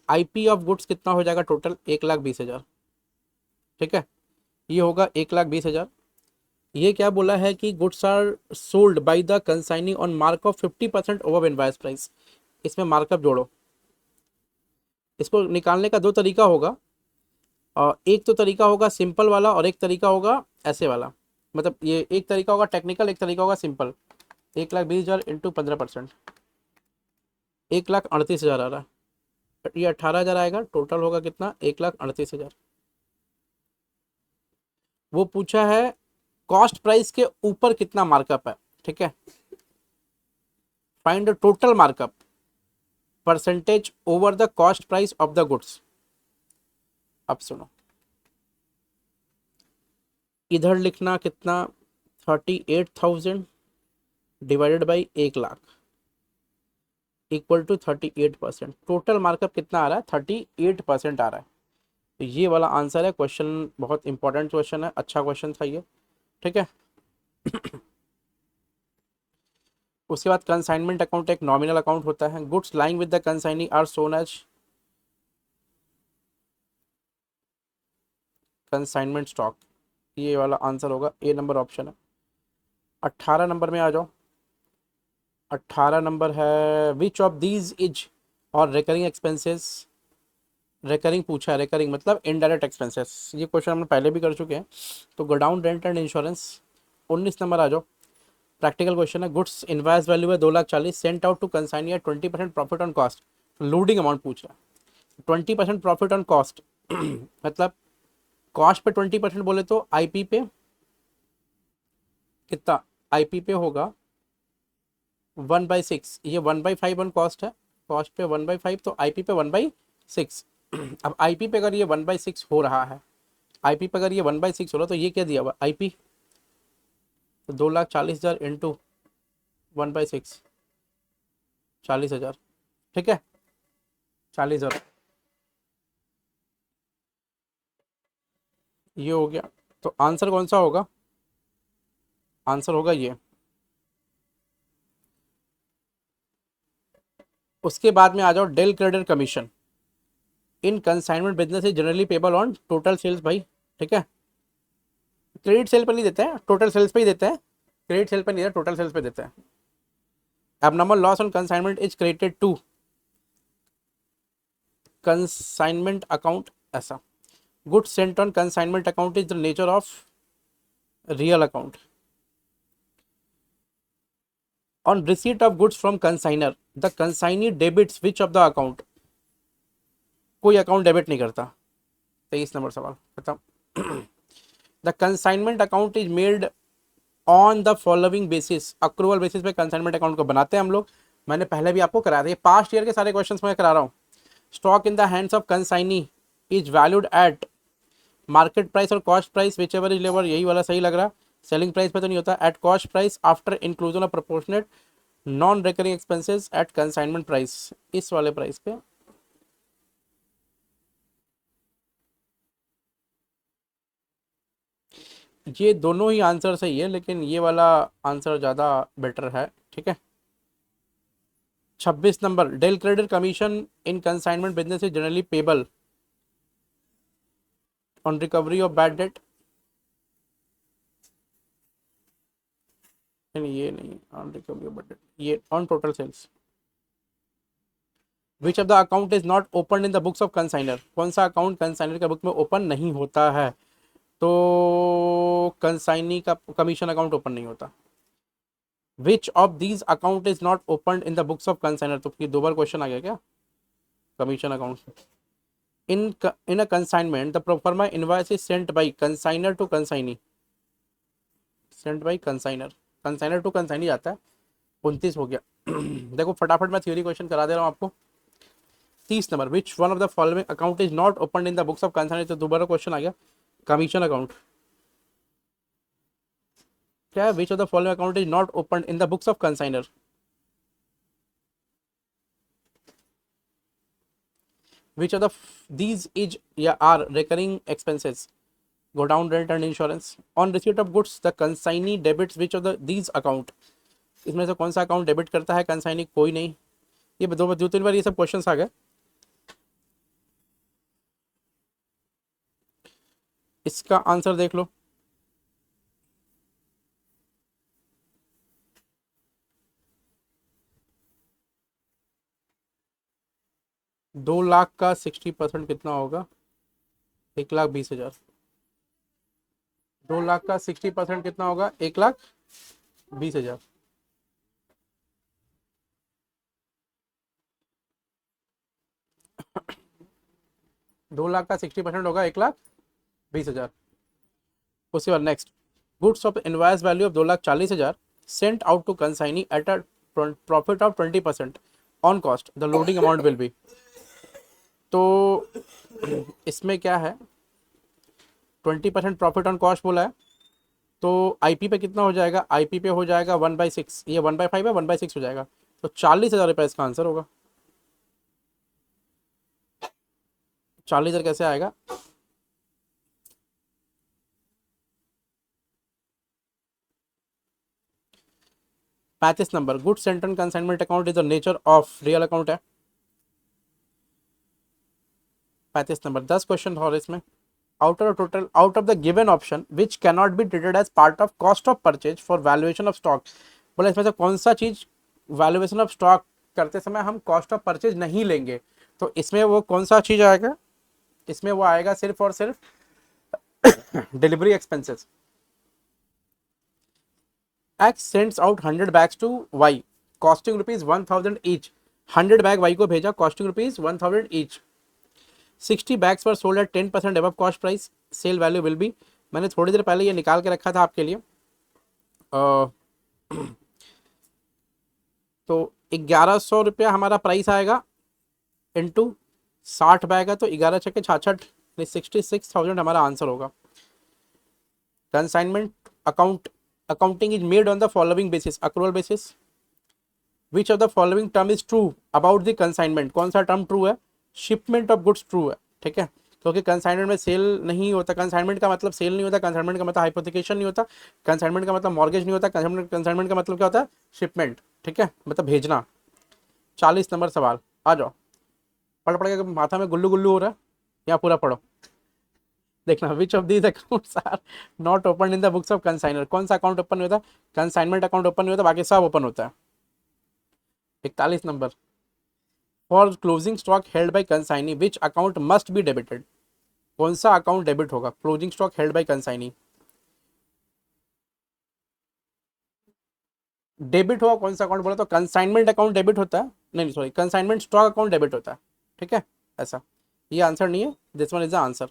आईपी ऑफ गुड्स कितना हो जाएगा टोटल? 1,20,000, ठीक है, ये होगा 1,20,000। ये क्या बोला है कि goods are sold by the consignee on mark of 50% over invoice price. इसमें मार्कअप जोड़ो। इसको निकालने का दो तरीका होगा, एक तो तरीका होगा सिंपल वाला और एक तरीका होगा ऐसे वाला। मतलब ये एक तरीका होगा टेक्निकल, एक तरीका होगा सिंपल। 1,20,000 इंटू 15%, 1,38,000 आ रहा है। ये 18,000 आएगा, टोटल होगा कितना? 1,38,000। वो पूछा है कॉस्ट प्राइस के ऊपर कितना मार्कअप है, ठीक है। Find the total markup percentage over the cost price of the goods. अब सुनो, इधर लिखना कितना? 38,000 divided by 1,00,000 equal to 38%। Total markup कितना आ रहा है? 38% आ रहा है। तो ये वाला आंसर है। क्वेश्चन बहुत इंपॉर्टेंट क्वेश्चन है, अच्छा क्वेश्चन था ये, ठीक है। उसके बाद कंसाइनमेंट अकाउंट एक नॉमिनल अकाउंट होता है। Goods lying with the consignee are shown as consignment stock. ये वाला आंसर होगा, ए नंबर ऑप्शन है। 18 नंबर में आ जाओ। 18 नंबर है, विच ऑफ दीज इज और रिकरिंग एक्सपेंसेस। रिकरिंग पूछा है, रिकरिंग मतलब इनडायरेक्ट एक्सपेंसेस। ये क्वेश्चन हमने पहले भी कर चुके हैं। तो godown rent and insurance. 19 number आ जाओ, प्रैक्टिकल क्वेश्चन है। गुड्स इनवॉइस वैल्यू है 2,40,000, sent out to consignee at 20% profit on cost. Loading amount पूछ रहा है। 20% प्रॉफिट ऑन कॉस्ट मतलब कॉस्ट पे 20% बोले तो आईपी पे कितना? आईपी पे होगा 1/6। ये 1/5 ऑन कॉस्ट है, कॉस्ट पे 1/5 तो आईपी पे 1/6। अब आईपी पे अगर ये 1/6 हो रहा है, आईपी पे अगर ये 1/6 हो रहा है तो ये क्या दिया हुआ आईपी? तो 2,40,000 इंटू 1/6, 40,000, ठीक है, 40,000 ये हो गया। तो आंसर कौन सा होगा? आंसर होगा ये। उसके बाद में आ जाओ, del credit commission in consignment business is generally payable on total sales भाई, ठीक है। क्रेडिट सेल पर नहीं देते हैं, टोटल सेल्स पे ही देते हैं। क्रेडिट सेल पर नहीं देते, टोटल सेल्स पे देते हैं। Abnormal loss on consignment is credited to consignment account, ऐसा। Goods sent on consignment account is the nature of real account. On receipt of goods from consignor the consignee debits which of the account. कोई अकाउंट डेबिट नहीं करता। 23 नंबर सवाल खत्म। The consignment account is made on the following basis. Accrual basis पे कंसाइनमेंट अकाउंट को बनाते हैं हम लोग। मैंने पहले भी आपको कराया था, ये पास्ट ईयर के सारे क्वेश्चंस मैं करा रहा हूँ। Stock in the hands of consignee is valued at market price और cost price whichever is lower. यही वाला सही लग रहा है। सेलिंग प्राइस पे तो नहीं होता। At cost price after inclusion of proportionate non recurring expenses at consignment price. इस वाले प्राइस पे ये दोनों ही आंसर सही है, लेकिन ये वाला आंसर ज़्यादा बेटर है। ठीक है। 26 number, del credit commission in consignment business is generally payable on recovery of bad debt. नहीं, ये नहीं, on recovery of bad debt, ये on total sales. Which of the account is not open in the books of consignor, कौन सा अकाउंट कंसाइनर के बुक में ओपन नहीं होता है? तो कंसाइनी का कमीशन अकाउंट ओपन नहीं होता। Which of these account is not open in the books of consignor, तो ये दो बार क्वेश्चन आ गया क्या commission account. in a consignment the pro forma invoice is sent by consigner to consignee, sent by consigner to consignee जाता है। 29 हो गया। देखो फटाफट मैं थ्योरी क्वेश्चन करा दे रहा हूँ आपको। 30 number, which one of the following account is not open in the books of consignor, तो दोबारा क्वेश्चन आ गया कमीशन अकाउंट। क्या है? Which of the following account is not open in the books of consignor. Which of these is या are recurring expenses? Go down rent and insurance. On receipt of goods, the consignee debits which of these account? इसमें से कौन सा अकाउंट डेबिट करता है कंसाइनी? कोई नहीं। ये दो तीन बार ये सब क्वेश्चंस आ गए। इसका आंसर देख लो। दो लाख का 60% कितना होगा? 1,20,000। 2 लाख का 60% कितना होगा? 1,20,000। 2 लाख का 60% होगा 1,20,000। उसके बाद next, goods of invoice value of 2,40,000 sent out to consignee at a profit of 20% on cost, the loading amount will be. तो इसमें क्या है, 20% प्रॉफिट ऑन कॉस्ट बोला है, तो आईपी पे कितना हो जाएगा? आईपी पे हो जाएगा 1/6, ये 1/5 है, 1/6 हो जाएगा, तो 40,000 रुपये इसका आंसर होगा। 40,000 कैसे आएगा? पैंतीस number, good sent on consignment account is the nature of real account है। 35 नंबर, 10 क्वेश्चन और इसमें। Out of the given option which cannot be treated as part of cost of purchase for valuation of stock, बोला इसमें से कौन सा चीज वैल्यूएशन ऑफ स्टॉक करते समय हम कॉस्ट ऑफ परचेज नहीं लेंगे? तो इसमें वो कौन सा चीज आएगा? इसमें वो आएगा सिर्फ और सिर्फ delivery expenses. X sends out 100 bags to Y costing ₹1,000 each। 100 bag Y को भेजा costing ₹1,000 each। 60 bags were sold at 10% above cost price, sale value will be। मैंने थोड़ी देर पहले ये निकाल के रखा था आपके लिए। तो 1,100 रुपया हमारा प्राइस आएगा इंटू 60 बैग है, तो 11 छक्के 66, 66,000 हमारा आंसर होगा। Consignment account accounting is made on the following basis, accrual basis। which of the following term is true about the consignment, कौन सा टर्म ट्रू है? शिपमेंट ऑफ गुड्स ट्रू है। ठीक है, क्योंकि कंसाइनमेंट में सेल नहीं होता। कंसाइनमेंट का मतलब सेल नहीं होता, कंसाइनमेंट का मतलब हाइपोथिकेशन नहीं होता, कंसाइनमेंट का मतलब मॉर्गेज नहीं होता, कंसाइनमेंट का मतलब क्या होता है? शिपमेंट। ठीक है, मतलब भेजना। 40 नंबर सवाल, आ जाओ। पढ़ के माथा में गुल्लू गुल्लू हो रहा है, यहाँ पूरा पढ़ो। देखना, which of these accounts are not open in the books of consignor, कौन सा अकाउंट ओपन नहीं होता? कंसाइनमेंट अकाउंट ओपन नहीं होता, बाकी सब ओपन होता है। 41 number, for closing stock held by consignee which account must be debited, कौन सा अकाउंट डेबिट होगा? Closing stock held by consignee debit होगा, कौन सा अकाउंट बोला? तो कंसाइनमेंट अकाउंट डेबिट होता है, नहीं sorry, consignment stock account debit होता है। ठीक है, ऐसा, ये आंसर नहीं है, this one is the answer.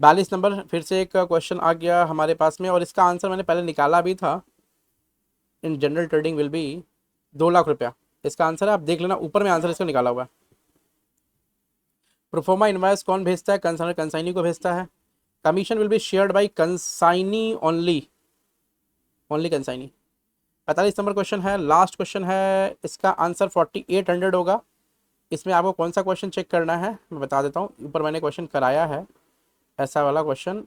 42 number, फिर से एक क्वेश्चन आ गया हमारे पास में, और इसका आंसर मैंने पहले निकाला भी था। इन general trading will B 2 lakh रुपया, इसका आंसर है, आप देख लेना, ऊपर में आंसर इसका निकाला हुआ है। प्रोफोमा इनवॉइस कौन भेजता है? कंसाइनर कंसाइनी को भेजता है। Commission will be shared by consignee only, only consignee. 45 number question है, लास्ट क्वेश्चन है, इसका आंसर 4800 होगा। इसमें आपको कौन सा क्वेश्चन चेक करना है मैं बता देता हूँ, ऊपर मैंने क्वेश्चन कराया है। ऐसा वाला question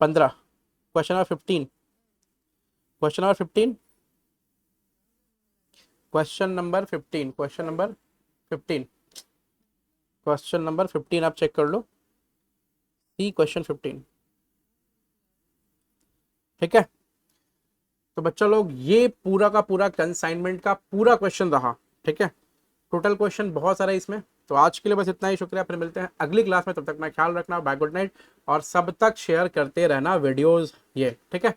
15, question number 15, question number 15, question number 15, question number 15, question number 15 आप चेक कर लो, सी क्वेश्चन 15। ठीक है, तो बच्चा लोग ये पूरा का पूरा कंसाइनमेंट का पूरा क्वेश्चन रहा। ठीक है, टोटल क्वेश्चन बहुत सारा है इसमें। तो आज के लिए बस इतना ही, शुक्रिया, फिर मिलते हैं अगली क्लास में। तब तक मैं ख्याल रखना, बाय, गुड नाइट, और सब तक शेयर करते रहना वीडियोस ये। ठीक है।